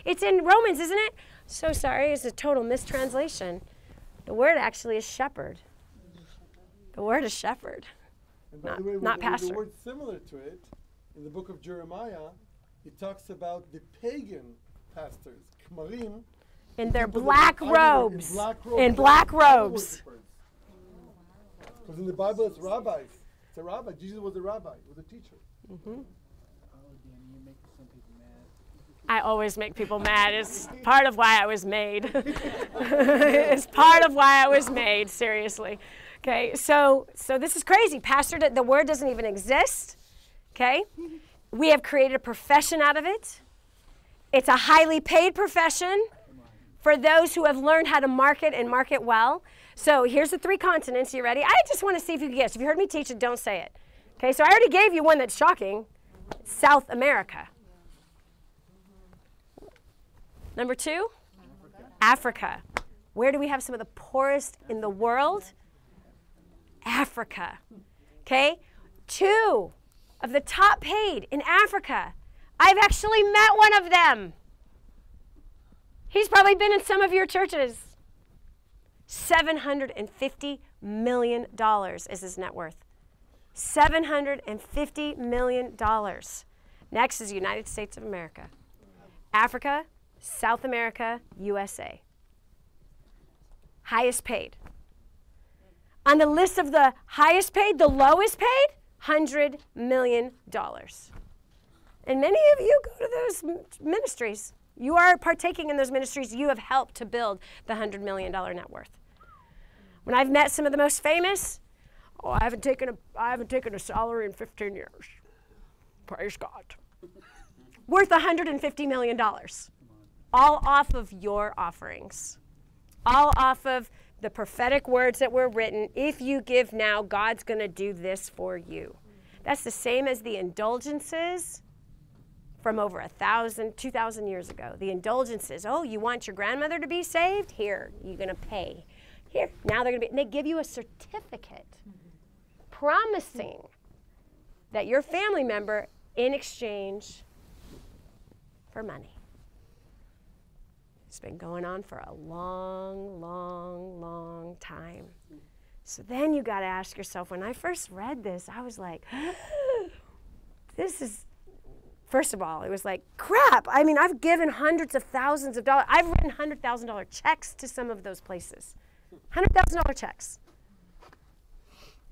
It's in Romans, isn't it? So sorry, it's a total mistranslation. The word actually is shepherd. The word is shepherd. And by the way, not pastor. The word similar to it, in the book of Jeremiah, it talks about the pagan pastors, kmarim, In their people that black were idol- robes. In black robes. Because in the Bible it's rabbis. It's a rabbi. Jesus was a rabbi. He was a teacher. Oh, Dani, you're making some people mad. I always make people mad. It's part of why I was made. It's part of why I was made, seriously. Okay, so this is crazy. Pastor, the word doesn't even exist. Okay? We have created a profession out of it. It's a highly paid profession for those who have learned how to market and market well. So here's the three continents. You ready? I just want to see if you can guess. If you heard me teach it, don't say it. Okay, so I already gave you one that's shocking. South America. Number two, Africa. Where do we have some of the poorest in the world? Africa. Okay? Two of the top paid in Africa. I've actually met one of them. He's probably been in some of your churches. $750 million is his net worth. $750 million. Next is the United States of America. Africa, South America, USA. Highest paid. On the list of the highest paid, the lowest paid, $100 million. And many of you go to those ministries. You are partaking in those ministries. You have helped to build the $100 million net worth. When I've met some of the most famous, I haven't taken a salary in 15 years. Praise God. Worth $150 million. All off of your offerings. All off of the prophetic words that were written. If you give now, God's going to do this for you. That's the same as the indulgences from over 1,000, 2,000 years ago. The indulgences. Oh, you want your grandmother to be saved? Here, you're going to pay. Here, now they're going to be, and they give you a certificate promising that your family member in exchange for money. It's been going on for a long, long, long time. So then you got to ask yourself, when I first read this, I was like, this is First of all, it was like, crap. I mean, I've given hundreds of thousands of dollars. I've written $100,000 checks to some of those places. $100,000 checks.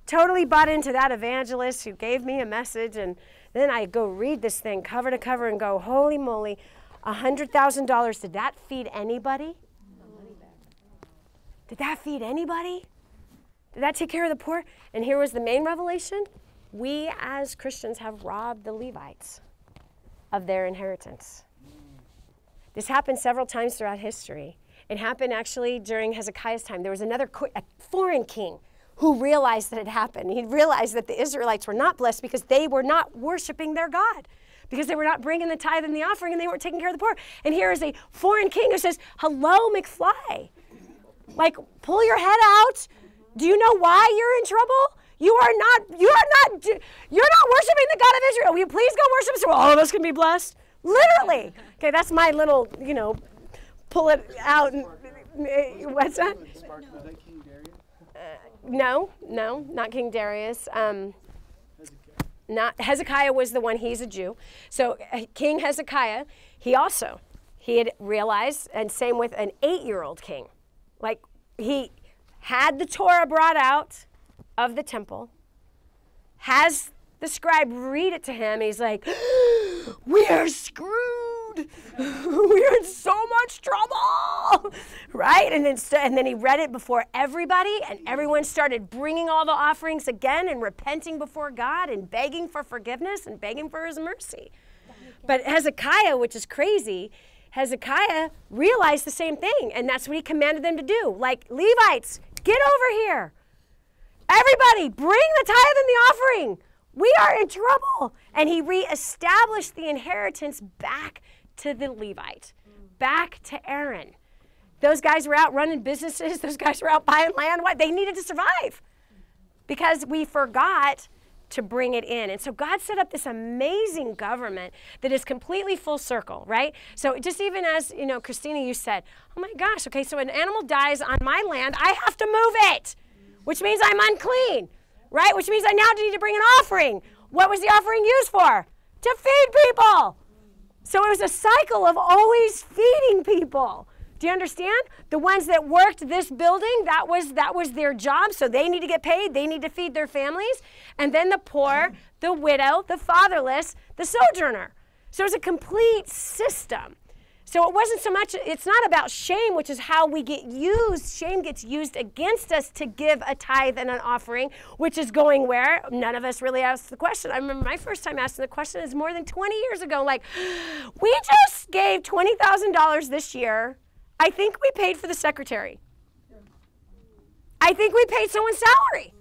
Totally bought into that evangelist who gave me a message, and then I go read this thing cover to cover and go, holy moly, $100,000. Did that feed anybody? Did that feed anybody? Did that take care of the poor? And here was the main revelation. We as Christians have robbed the Levites of their inheritance. This happened several times throughout history. It happened actually during Hezekiah's time. There was a foreign king who realized that it happened. He realized that the Israelites were not blessed because they were not worshiping their God, because they were not bringing the tithe and the offering, and they weren't taking care of the poor. And here is a foreign king who says, hello, McFly. Like, pull your head out. Do you know why you're in trouble? You're not worshiping the God of Israel. Will you please go worship so all of us can be blessed? Literally. Okay, that's my little, pull it out. What's that? No, not King Darius. Not Hezekiah was the one. He's a Jew. So King Hezekiah, he had realized, and same with an 8-year-old king. Like, he had the Torah brought out of the temple, has the scribe read it to him. He's like, we are screwed. We are in so much trouble, right? And then he read it before everybody, and everyone started bringing all the offerings again and repenting before God and begging for forgiveness and begging for his mercy. But Hezekiah, which is crazy, Hezekiah realized the same thing, and that's what he commanded them to do. Like, Levites, get over here. Everybody, bring the tithe and the offering. We are in trouble. And he reestablished the inheritance back to the Levite, back to Aaron. Those guys were out running businesses. Those guys were out buying land. Why? They needed to survive because we forgot to bring it in. And so God set up this amazing government that is completely full circle, right? So just even as, Christina, you said, oh my gosh, okay, so an animal dies on my land, I have to move it, which means I'm unclean, right? Which means I now need to bring an offering. What was the offering used for? To feed people. So it was a cycle of always feeding people. Do you understand? The ones that worked this building, that was their job, so they need to get paid. They need to feed their families. And then the poor, the widow, the fatherless, the sojourner. So it was a complete system. So it wasn't so much, it's not about shame, which is how we get used. Shame gets used against us to give a tithe and an offering, which is going where? None of us really asked the question. I remember my first time asking the question is more than 20 years ago. Like, we just gave $20,000 this year. I think we paid for the secretary. I think we paid someone's salary.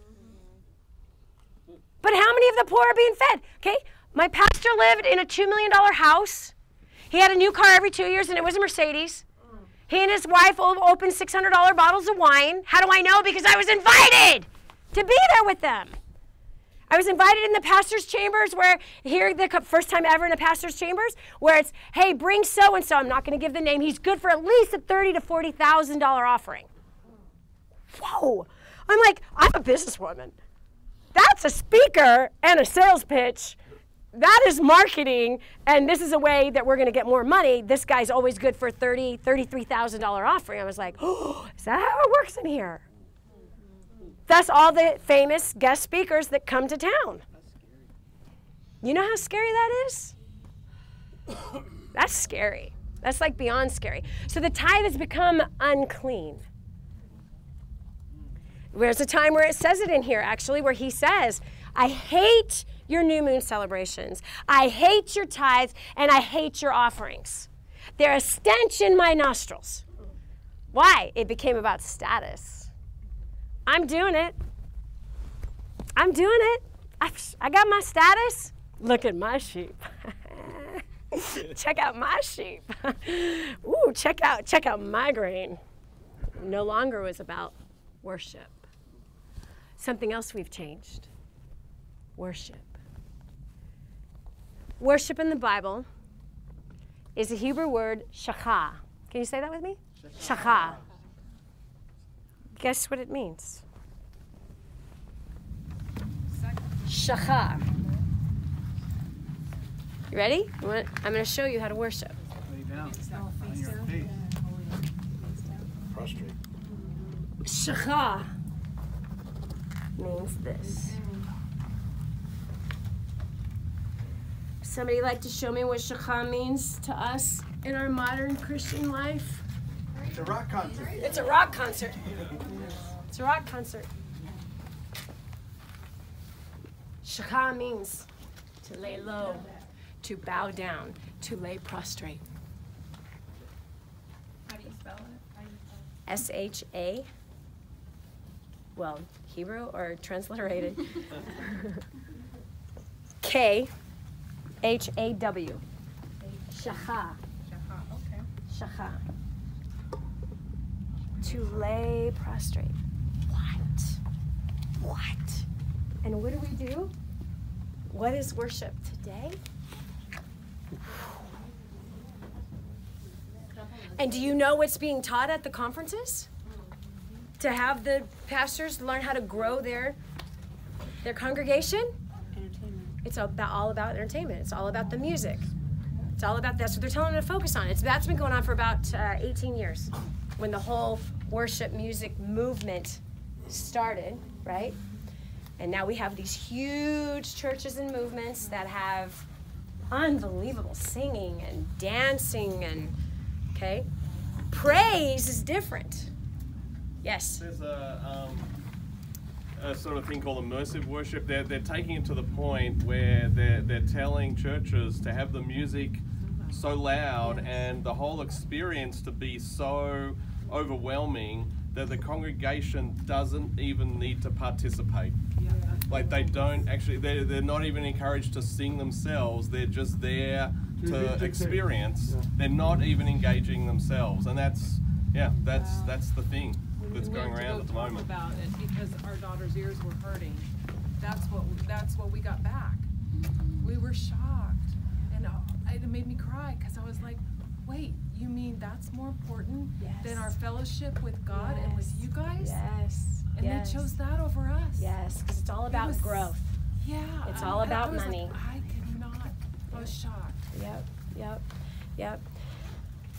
But how many of the poor are being fed? Okay, my pastor lived in a $2 million house. He had a new car every 2 years, and it was a Mercedes. He and his wife opened $600 bottles of wine. How do I know? Because I was invited to be there with them. I was invited in the pastor's chambers where, here, the first time ever in the pastor's chambers, where it's, hey, bring so-and-so. I'm not going to give the name. He's good for at least a $30,000 to $40,000 offering. Whoa. I'm like, I'm a businesswoman. That's a speaker and a sales pitch. That is marketing, and this is a way that we're going to get more money. This guy's always good for $33,000 offering. I was like, oh, is that how it works in here? That's all the famous guest speakers that come to town. You know how scary that is? That's scary. That's like beyond scary. So the tithe has become unclean. There's a time where it says it in here, actually, where he says, I hate your new moon celebrations. I hate your tithes, and I hate your offerings. They're a stench in my nostrils. Why? It became about status. I'm doing it. I'm doing it. I got my status. Look at my sheep. Check out my sheep. Ooh, check out my grain. No longer was about worship. Something else we've changed. Worship. Worship in the Bible is a Hebrew word, shachah. Can you say that with me? Shachah. Guess what it means? Shachar. You ready? I'm going to show you how to worship. Lay down on your face. Prostrate. Shachah means this. Somebody like to show me what shachah means to us in our modern Christian life? It's a rock concert. It's a rock concert. It's a rock concert. Shachah means to lay low, to bow down, to lay prostrate. How do you spell it? S-H-A, well, Hebrew or transliterated, K-H-A-W, Shachah, Okay. Shachah, to lay prostrate. What? And what do? What is worship today? And do you know what's being taught at the conferences? To have the pastors learn how to grow their congregation? Entertainment. It's all about entertainment. It's all about the music. It's all about, that's what they're telling them to focus on. That's been going on for about 18 years when the whole worship music movement started, right? And now we have these huge churches and movements that have unbelievable singing and dancing and, okay? Praise is different. Yes? There's a sort of thing called immersive worship. They're taking it to the point where they're telling churches to have the music so loud and the whole experience to be so overwhelming that the congregation doesn't even need to participate. Like they don't actually, they're not even encouraged to sing themselves. They're just there to experience. They're not even engaging themselves, and that's the thing that's going around at the moment. About it because our daughter's ears were hurting. That's what we got back. We were shocked, and it made me cry because I was like, wait, you mean that's more important than our fellowship with God and with you guys? Yes. And they chose that over us. Yes, because it's all about growth. Yeah. It's all about I was money. Like, I could not. I was shocked. Yep.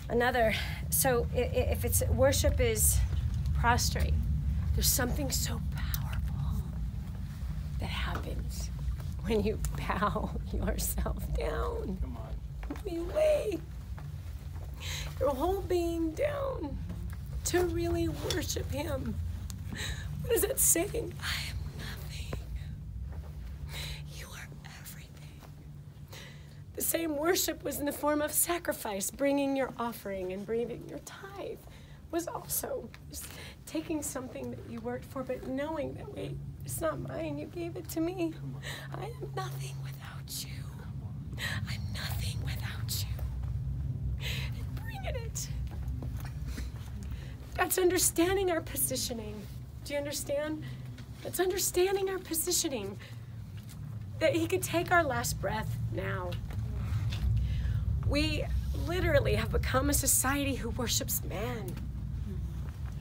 Another, so if it's worship is prostrate, there's something so powerful that happens when you bow yourself down. Come on. When you lay your whole being down to really worship Him. What is that saying? I am nothing. You are everything. The same worship was in the form of sacrifice, bringing your offering and bringing your tithe was also just taking something that you worked for, but knowing that, wait, it's not mine, you gave it to me. I am nothing without you. I'm nothing without you. And bringing it. That's understanding our positioning. Do you understand? That's understanding our positioning. That He could take our last breath now. We literally have become a society who worships man.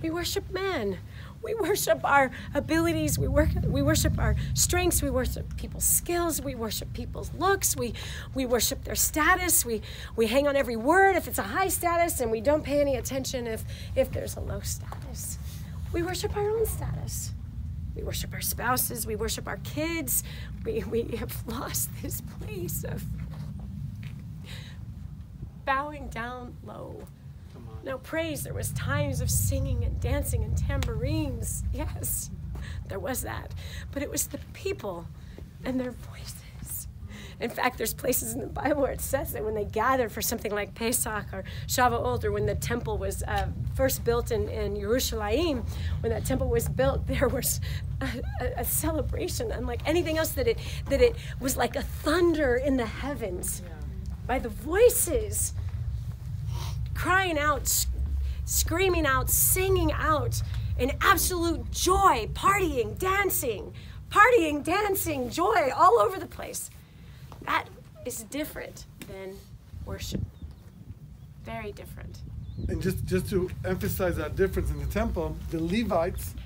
We worship man. We worship our abilities. We worship our strengths. We worship people's skills. We worship people's looks. We worship their status. We hang on every word if it's a high status, and we don't pay any attention if there's a low status. We worship our own status. We worship our spouses. We worship our kids. We have lost this place of bowing down low. Now, praise, there was times of singing and dancing and tambourines. Yes, there was that. But it was the people and their voices. In fact, there's places in the Bible where it says that when they gathered for something like Pesach or Shavuot, or when the temple was first built in Jerusalem, when that temple was built, there was a celebration unlike anything else, that it was like a thunder in the heavens by the voices crying out, screaming out, singing out in absolute joy, partying, dancing, joy all over the place. That is different than worship. Very different. And just to emphasize that difference in the temple, the Levites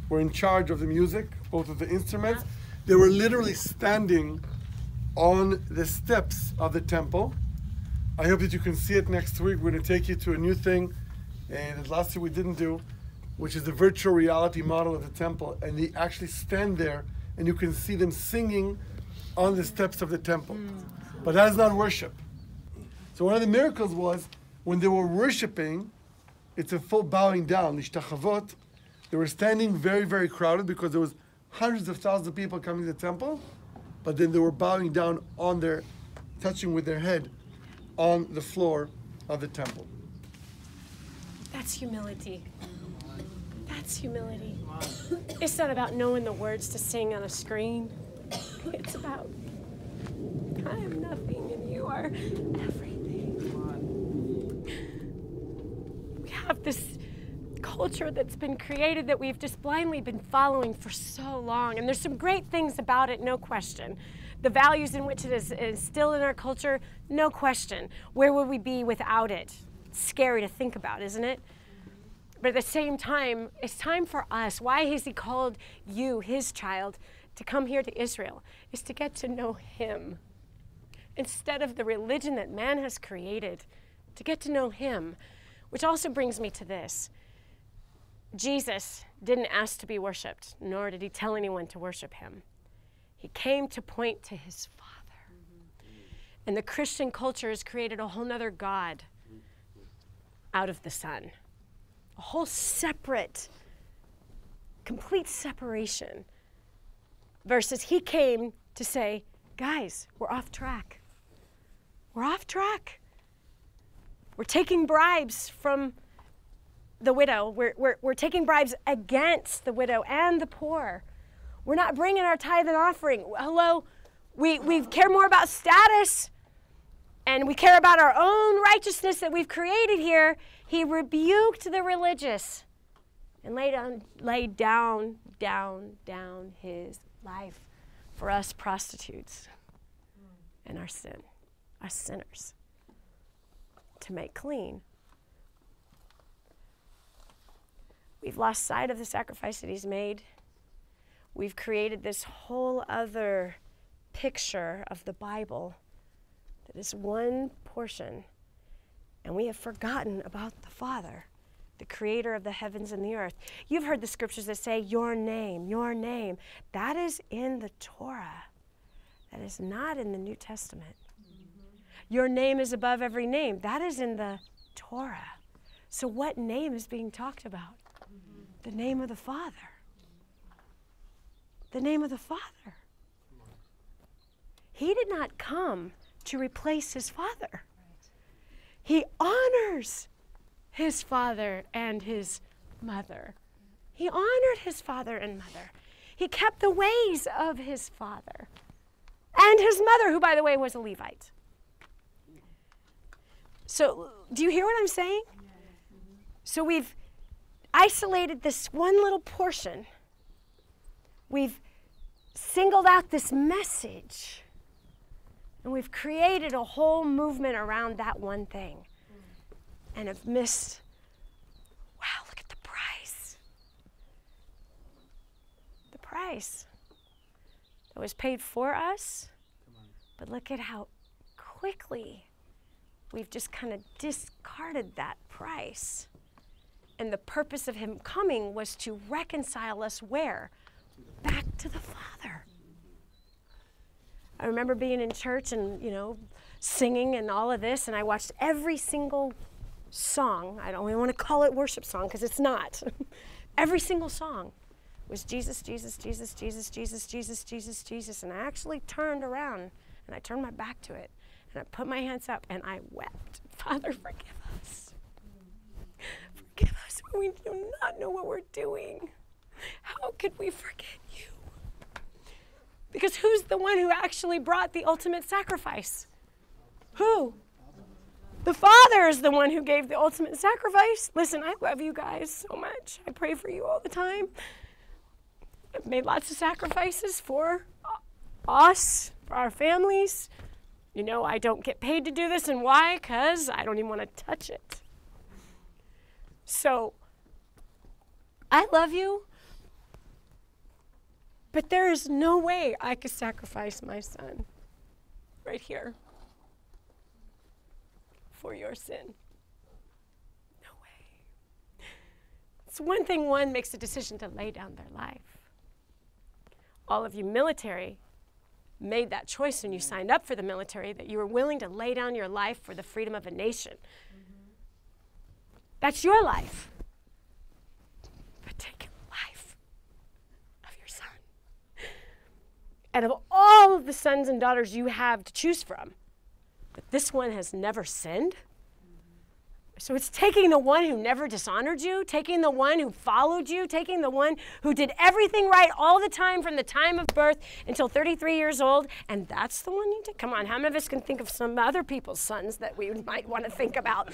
were in charge of the music, both of the instruments. They were literally standing on the steps of the temple. I hope that you can see it next week. We're going to take you to a new thing, and last year we didn't do, which is the virtual reality model of the temple. And they actually stand there, and you can see them singing on the steps of the temple. But that is not worship. So one of the miracles was when they were worshiping, it's a full bowing down, nishtachavot. They were standing very, very crowded because there was hundreds of thousands of people coming to the temple, but then they were bowing down on their, touching with their head on the floor of the temple. That's humility. That's humility. It's not about knowing the words to sing on a screen. It's about, I am nothing and you are everything. We have this culture that's been created that we've just blindly been following for so long. And there's some great things about it, no question. The values in which it is still in our culture, no question. Where would we be without it? It's scary to think about, isn't it? But at the same time, it's time for us. Why has he called you, his child, to come here to Israel? Is to get to know him. Instead of the religion that man has created, to get to know him. Which also brings me to this. Jesus didn't ask to be worshiped, nor did he tell anyone to worship him. He came to point to his Father. And the Christian culture has created a whole nother God out of the Son. A whole separate, complete separation. Versus he came to say, guys, we're off track. We're off track. We're taking bribes from the widow. We're taking bribes against the widow and the poor. We're not bringing our tithe and offering. Hello, we care more about status and we care about our own righteousness that we've created here. He rebuked the religious and laid down his life for us prostitutes and our sin, us sinners, to make clean. We've lost sight of the sacrifice that he's made. We've created this whole other picture of the Bible that is one portion, and we have forgotten about the Father, the creator of the heavens and the earth. You've heard the scriptures that say, your name, your name. That is in the Torah. That is not in the New Testament. Your name is above every name. That is in the Torah. So what name is being talked about? The name of the Father. The name of the Father. He did not come to replace his Father. He honors his father and his mother. He honored his father and mother. He kept the ways of his father and his mother, who, by the way, was a Levite. So, do you hear what I'm saying? So we've isolated this one little portion. We've singled out this message, and we've created a whole movement around that one thing, and have missed, wow, look at the price. The price that was paid for us, but look at how quickly we've just kind of discarded that price. And the purpose of him coming was to reconcile us where? Back to the Father. I remember being in church and, singing and all of this, and I watched every single song. I don't even want to call it worship song because it's not. Every single song was Jesus, Jesus, Jesus, Jesus, Jesus, Jesus, Jesus, Jesus. And I actually turned around and I turned my back to it and I put my hands up and I wept. Father, forgive us. Forgive us. We do not know what we're doing. How could we forget you? Because who's the one who actually brought the ultimate sacrifice? Who? The Father is the one who gave the ultimate sacrifice. Listen, I love you guys so much. I pray for you all the time. I've made lots of sacrifices for us, for our families. I don't get paid to do this, and why? Because I don't even want to touch it. So, I love you, but there is no way I could sacrifice my son. right here for your sin. No way. It's one thing one makes a decision to lay down their life. All of you military made that choice when you signed up for the military, that you were willing to lay down your life for the freedom of a nation. That's your life. But taking the life of your son. And of all of the sons and daughters you have to choose from, but this one has never sinned. So it's taking the one who never dishonored you, taking the one who followed you, taking the one who did everything right all the time from the time of birth until 33 years old, and that's the one you did. Come on, how many of us can think of some other people's sons that we might want to think about?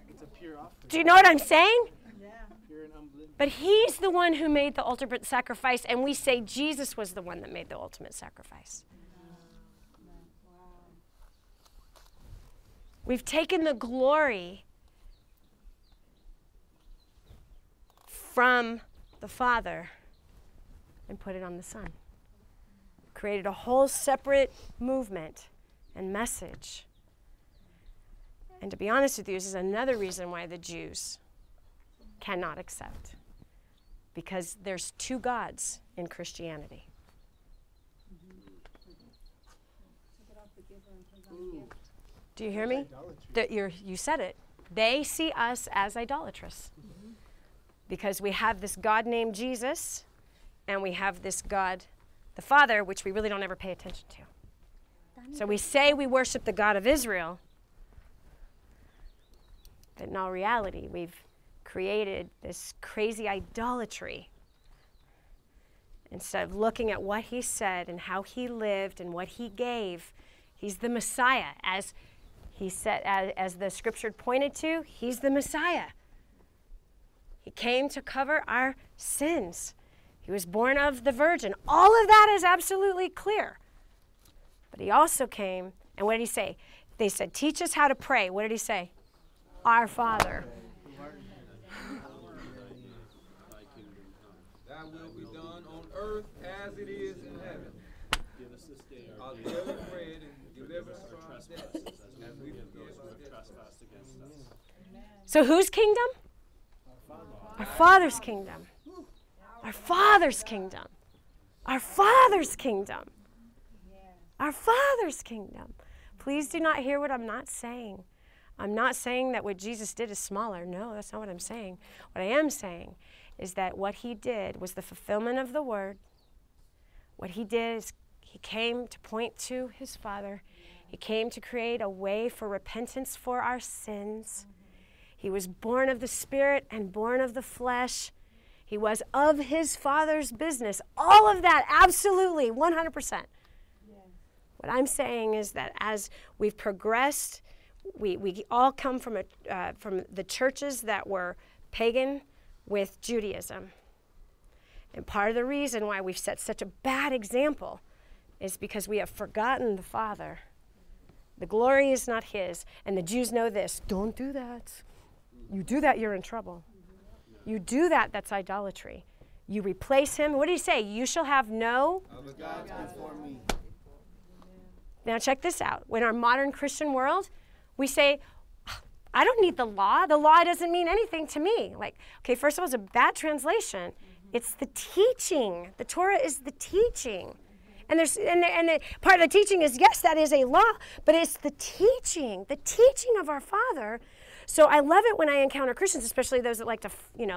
It's a pure offering. Do you know what I'm saying? Yeah. Pure and unblemished. But he's the one who made the ultimate sacrifice, and we say Jesus was the one that made the ultimate sacrifice. We've taken the glory from the Father and put it on the Son. Created a whole separate movement and message. And to be honest with you, this is another reason why the Jews cannot accept. Because there's two gods in Christianity. Do you hear me? You said it. They see us as idolatrous. Because we have this God named Jesus, and we have this God, the Father, which we really don't ever pay attention to. So we say we worship the God of Israel, but in all reality, we've created this crazy idolatry. Instead of looking at what he said and how he lived and what he gave, he's the Messiah. As he said, as the scripture pointed to, he's the Messiah. He came to cover our sins. He was born of the Virgin. All of that is absolutely clear. But he also came, and what did he say? They said, teach us how to pray. What did he say? Our Father. Thy will be done on earth as it is in heaven. Give us this day Our our daily bread and deliver us from our debts as we forgive our debtors. trespass against us. So whose kingdom? Our Father's kingdom. Our Father's kingdom. Our Father's kingdom. Our Father's kingdom. Please do not hear what I'm not saying. I'm not saying that what Jesus did is smaller. No, that's not what I'm saying. What I am saying is that what he did was the fulfillment of the word. What he did is he came to point to his Father. He came to create a way for repentance for our sins. He was born of the Spirit and born of the flesh. He was of his Father's business. All of that, absolutely, 100%. What I'm saying is that as we've progressed, we all come from the churches that were pagan with Judaism. And part of the reason why we've set such a bad example is because we have forgotten the Father. The glory is not his. And the Jews know this. Don't do that. You do that, you're in trouble. You do that, that's idolatry. You replace him. What did he say? You shall have no Other gods before me. Now check this out. In our modern Christian world, we say, I don't need the law. The law doesn't mean anything to me. Like, okay, first of all, it's a bad translation. It's the teaching. The Torah is the teaching. And the part of the teaching is, yes, that is a law, but it's the teaching of our Father. So I love it when I encounter Christians, especially those that like to,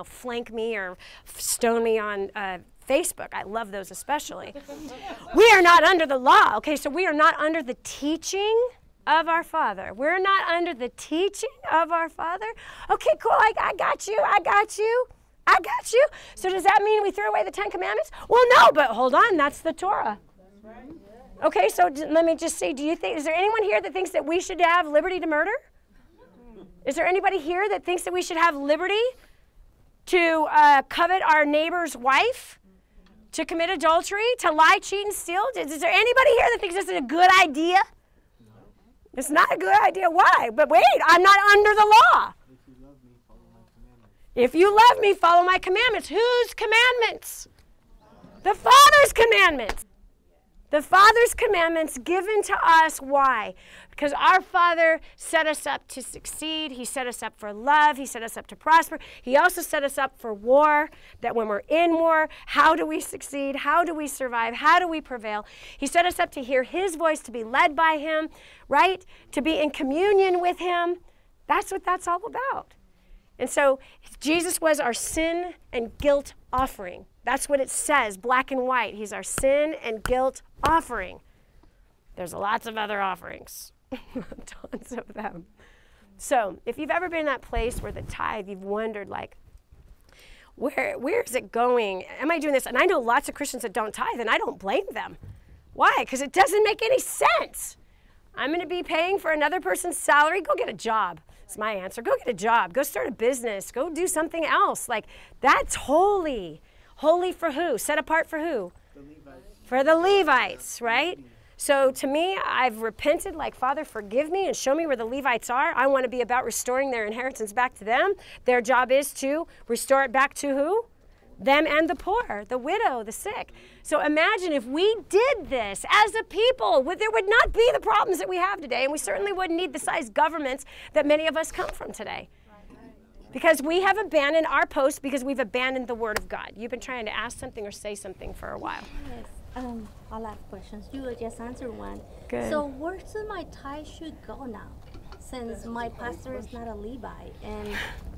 flank me or stone me on Facebook. I love those especially. We are not under the law, okay? So we are not under the teaching of our Father. We're not under the teaching of our Father. Okay, cool, I got you. So does that mean we threw away the 10 Commandments? Well, no, but hold on, that's the Torah. Okay, so let me just say, is there anyone here that thinks that we should have liberty to murder? Is there anybody here that thinks that we should have liberty to covet our neighbor's wife, to commit adultery, to lie, cheat, and steal? Is there anybody here that thinks this is a good idea? It's not a good idea. Why? But wait, I'm not under the law. If you love me, follow my commandments. Whose commandments? The Father's commandments. The Father's commandments given to us, why? Because our Father set us up to succeed. He set us up for love. He set us up to prosper. He also set us up for war, that when we're in war, how do we succeed? How do we survive? How do we prevail? He set us up to hear His voice, to be led by Him, right? To be in communion with Him. That's what that's all about. And so Jesus was our sin and guilt offering. That's what it says, black and white. He's our sin and guilt offering. There's lots of other offerings, tons of them. So if you've ever been in that place where the tithe, you've wondered, like, where is it going? Am I doing this? And I know lots of Christians that don't tithe, and I don't blame them. Why? Because it doesn't make any sense. I'm going to be paying for another person's salary. Go get a job. That's my answer. Go get a job. Go start a business. Go do something else. Like, that's holy. Holy for who? Set apart for who? The Levites. For the Levites, right? So to me, I've repented, like, Father, forgive me and show me where the Levites are. I want to be about restoring their inheritance back to them. Their job is to restore it back to who? Them and the poor, the widow, the sick. So imagine if we did this as a people, there would not be the problems that we have today, and we certainly wouldn't need the size governments that many of us come from today. Because we have abandoned our post because we've abandoned the Word of God. You've been trying to ask something or say something for a while. Yes, a lot of questions. You just answered one. Good. So where should my tithe should go now? Since my pastor is not a Levite, and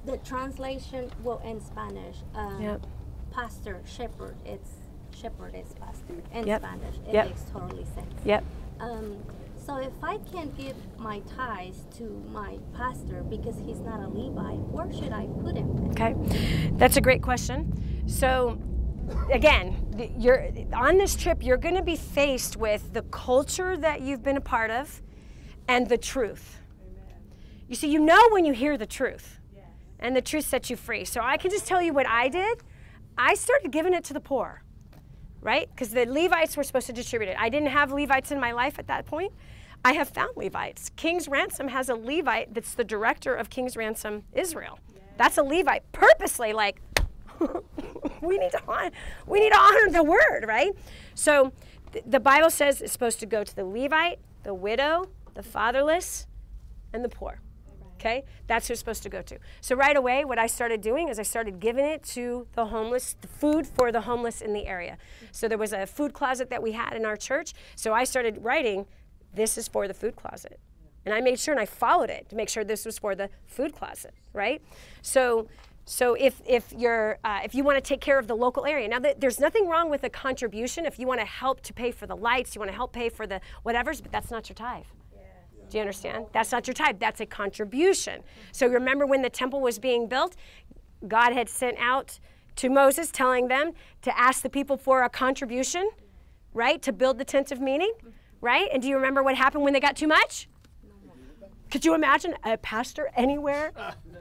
the translation, well, in Spanish, Yep. pastor, shepherd, shepherd is pastor in Yep. Spanish. It Yep. makes totally sense. Yep. So if I can't give my tithes to my pastor because he's not a Levite, where should I put him? Okay, that's a great question. So, again, you're on this trip. You're going to be faced with the culture that you've been a part of, and the truth. You see, you know when you hear the truth, and the truth sets you free. So I can just tell you what I did. I started giving it to the poor, right? Because the Levites were supposed to distribute it. I didn't have Levites in my life at that point. I have found Levites. King's Ransom has a Levite that's the director of King's Ransom Israel. That's a Levite, purposely, like, we need to honor the word, right? So the Bible says it's supposed to go to the Levite, the widow, the fatherless, and the poor. Okay, that's who it's supposed to go to. So right away, what I started doing is I started giving it to the homeless, the food for the homeless in the area. So there was a food closet that we had in our church. So I started writing, this is for the food closet. And I made sure, and I followed it to make sure this was for the food closet, right? So if you want to take care of the local area, now there's nothing wrong with a contribution. If you want to help to pay for the lights, you want to help pay for the whatevers, but that's not your tithe. Do you understand? That's not your tithe. That's a contribution. So remember when the temple was being built, God had sent out to Moses telling them to ask the people for a contribution, right, to build the tent of meeting, right? And do you remember what happened when they got too much? Could you imagine a pastor anywhere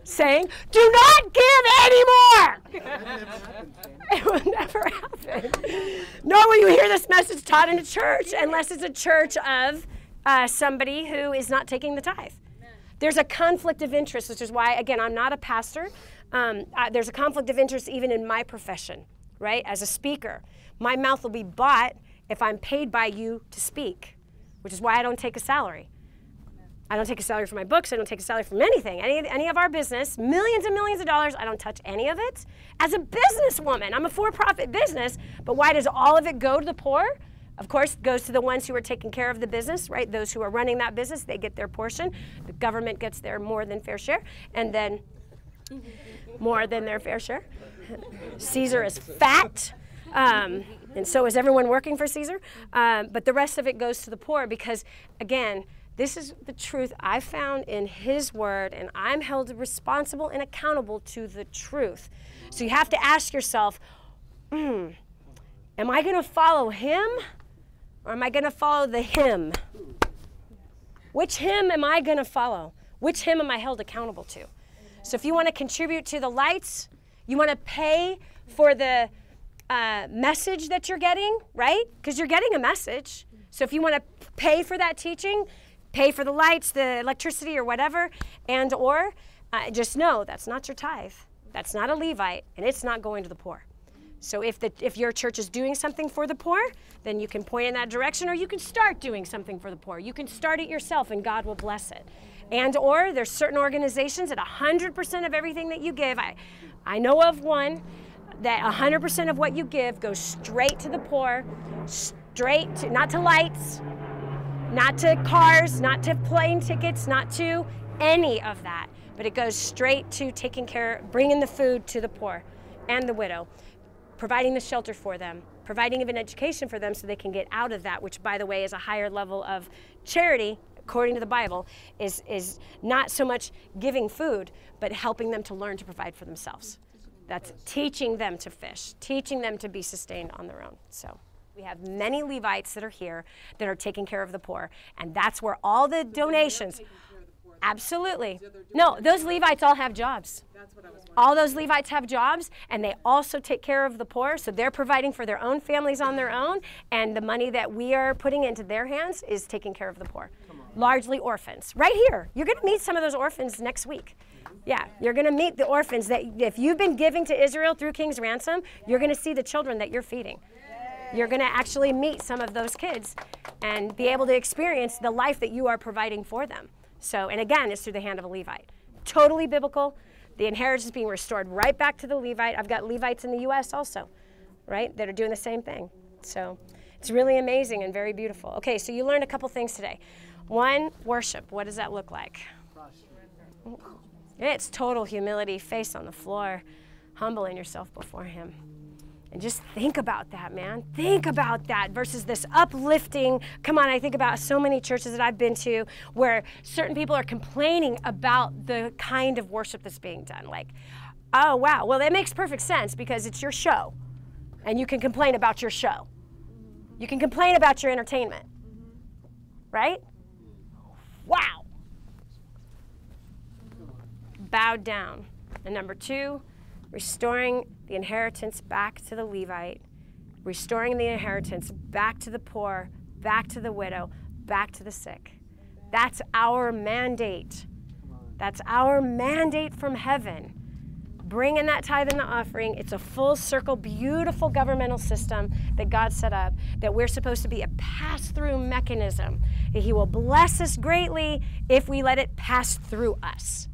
saying, do not give anymore? It will never happen. Nor will you hear this message taught in a church unless it's a church of somebody who is not taking the tithe. There's a conflict of interest, which is why, again, I'm not a pastor. There's a conflict of interest even in my profession, right? As a speaker, my mouth will be bought if I'm paid by you to speak, which is why I don't take a salary. I don't take a salary for my books. I don't take a salary from anything, any of our business, millions and millions of dollars. I don't touch any of it. As a businesswoman, I'm a for-profit business, but why does all of it go to the poor? Of course, it goes to the ones who are taking care of the business, right? Those who are running that business, they get their portion. The government gets their more than fair share, and then more than their fair share. Caesar is fat, and so is everyone working for Caesar. But the rest of it goes to the poor because, again, this is the truth I found in His Word, and I'm held responsible and accountable to the truth. So you have to ask yourself, am I going to follow Him? Or am I going to follow the hymn? Which hymn am I going to follow? Which hymn am I held accountable to? So if you want to contribute to the lights, you want to pay for the message that you're getting, right? Because you're getting a message. So if you want to pay for that teaching, pay for the lights, the electricity, or whatever, and or just know that's not your tithe. That's not a Levite, and it's not going to the poor. So if your church is doing something for the poor, then you can point in that direction, or you can start doing something for the poor. You can start it yourself and God will bless it. And or there's certain organizations that 100% of everything that you give, I know of one that 100% of what you give goes straight to the poor, straight to, not to lights, not to cars, not to plane tickets, not to any of that, but it goes straight to taking care, bringing the food to the poor and the widow, providing the shelter for them, providing even education for them so they can get out of that, which, by the way, is a higher level of charity, according to the Bible, is not so much giving food, but helping them to learn to provide for themselves. That's teaching them to fish, teaching them to be sustained on their own. So we have many Levites that are here that are taking care of the poor, and that's where all the donations. Absolutely. No, those Levites all have jobs. All those Levites have jobs, and they also take care of the poor, so they're providing for their own families on their own, and the money that we are putting into their hands is taking care of the poor. Largely orphans. Right here. You're going to meet some of those orphans next week. Yeah, you're going to meet the orphans that if you've been giving to Israel through King's Ransom, you're going to see the children that you're feeding. You're going to actually meet some of those kids and be able to experience the life that you are providing for them. So, and again, it's through the hand of a Levite. Totally biblical. The inheritance being restored right back to the Levite. I've got Levites in the U.S. also, right, that are doing the same thing. So it's really amazing and very beautiful. Okay, so you learned a couple things today. One, worship. What does that look like? It's total humility, face on the floor, humbling yourself before him. And just think about that, man. Think about that versus this uplifting. Come on, I think about so many churches that I've been to where certain people are complaining about the kind of worship that's being done. Like, oh, wow, well, that makes perfect sense because it's your show. And you can complain about your show. You can complain about your entertainment. Right? Wow. Bowed down. And number two, restoring the inheritance back to the Levite, restoring the inheritance back to the poor, back to the widow, back to the sick. That's our mandate. That's our mandate from heaven. Bring in that tithe and the offering. It's a full circle, beautiful governmental system that God set up, that we're supposed to be a pass-through mechanism. He will bless us greatly if we let it pass through us.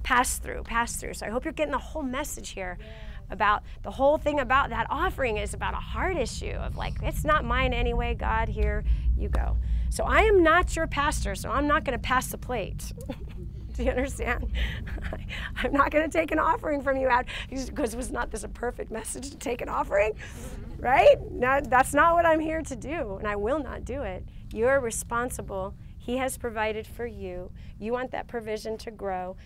Pass through, pass through. So I hope you're getting the whole message here about the whole thing about that offering is about a heart issue of like, it's not mine anyway, God, here you go. So I am not your pastor, so I'm not going to pass the plate. Do you understand? I'm not going to take an offering from you out because was not this a perfect message to take an offering, right? No, that's not what I'm here to do, and I will not do it. You're responsible. He has provided for you. You want that provision to grow.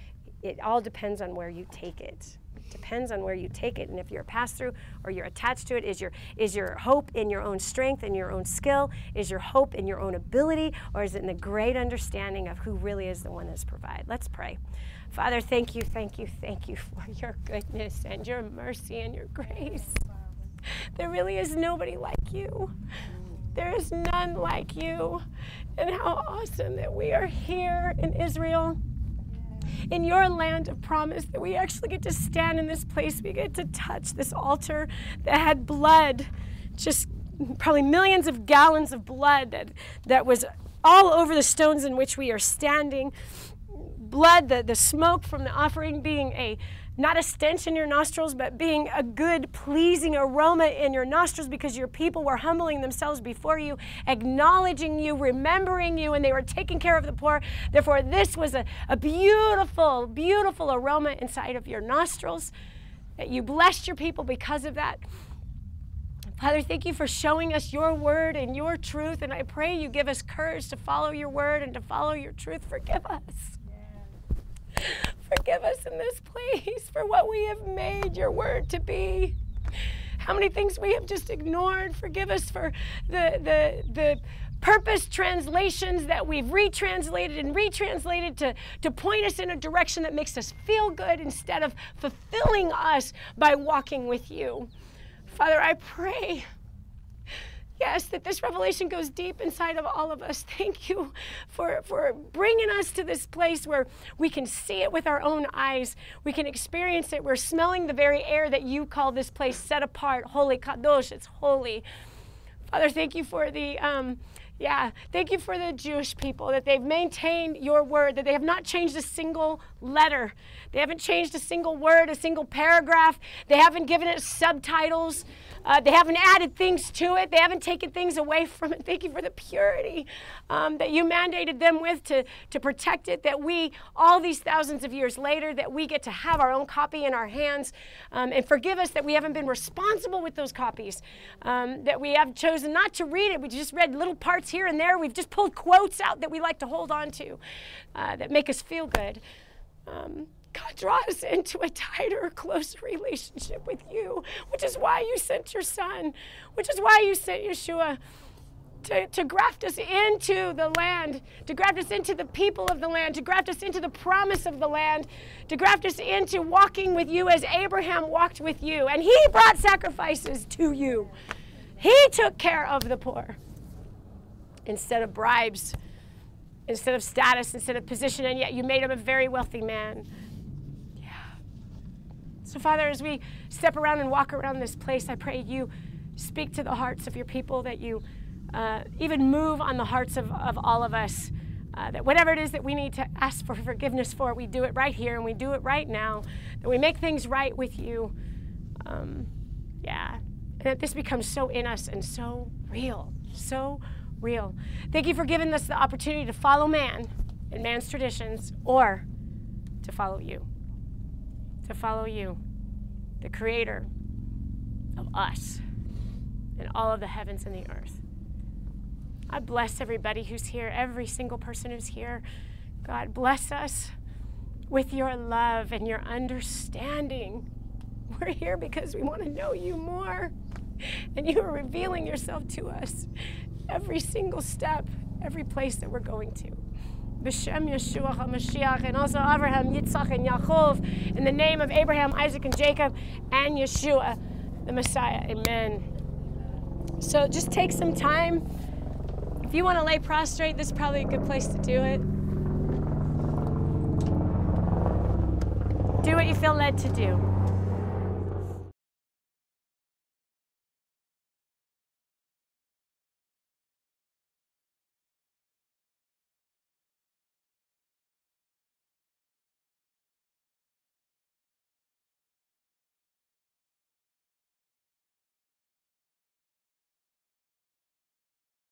It all depends on where you take it. It depends on where you take it. And if you're a pass-through or you're attached to it, is your hope in your own strength and your own skill? Is your hope in your own ability? Or is it in the great understanding of who really is the one that's provided? Let's pray. Father, thank you for your goodness and your mercy and your grace. There really is nobody like you. There is none like you. And how awesome that we are here in Israel, in your land of promise, that we actually get to stand in this place. We get to touch this altar that had blood, just probably millions of gallons of blood that was all over the stones in which we are standing. Blood, the smoke from the offering being not a stench in your nostrils, but being a good, pleasing aroma in your nostrils because your people were humbling themselves before you, acknowledging you, remembering you, and they were taking care of the poor. Therefore, this was a beautiful, beautiful aroma inside of your nostrils, that you blessed your people because of that. Father, thank you for showing us your word and your truth, and I pray you give us courage to follow your word and to follow your truth. Forgive us. Forgive us in this place for what we have made your word to be. How many things we have just ignored. Forgive us for the purpose translations that we've retranslated to point us in a direction that makes us feel good instead of fulfilling us by walking with you. Father, I pray, us, that this revelation goes deep inside of all of us. Thank you for bringing us to this place where we can see it with our own eyes. We can experience it. We're smelling the very air that you call this place set apart, holy, kadosh, it's holy. Father, thank you for the thank you for the Jewish people, that they've maintained your word, that they have not changed a single letter. They haven't changed a single word, a single paragraph. They haven't given it subtitles. They haven't added things to it. They haven't taken things away from it. Thank you for the purity that you mandated them with to protect it, that we, all these thousands of years later, that we get to have our own copy in our hands. And forgive us that we haven't been responsible with those copies, that we have chosen not to read it. We just read little parts here and there. We've just pulled quotes out that we like to hold on to that make us feel good. God, draw us into a tighter, closer relationship with you, which is why you sent your son, which is why you sent Yeshua to graft us into the land, to graft us into the people of the land, to graft us into the promise of the land, to graft us into walking with you as Abraham walked with you. And he brought sacrifices to you. He took care of the poor instead of bribes, instead of status, instead of position, and yet you made him a very wealthy man. So, Father, as we step around and walk around this place, I pray you speak to the hearts of your people, that you even move on the hearts of all of us, that whatever it is that we need to ask for forgiveness for, we do it right here and we do it right now, that we make things right with you. And that this becomes so in us and so real, so real. Thank you for giving us the opportunity to follow man and man's traditions, or to follow you. To follow you, the creator of us and all of the heavens and the earth. I bless everybody who's here, every single person who's here. God, bless us with your love and your understanding. We're here because we want to know you more, and you are revealing yourself to us every single step, every place that we're going to. B'Shem Yeshua HaMashiach, and also Abraham, Yitzchak, and Yaakov, in the name of Abraham, Isaac, and Jacob, and Yeshua, the Messiah. Amen. So just take some time. If you want to lay prostrate, this is probably a good place to do it. Do what you feel led to do.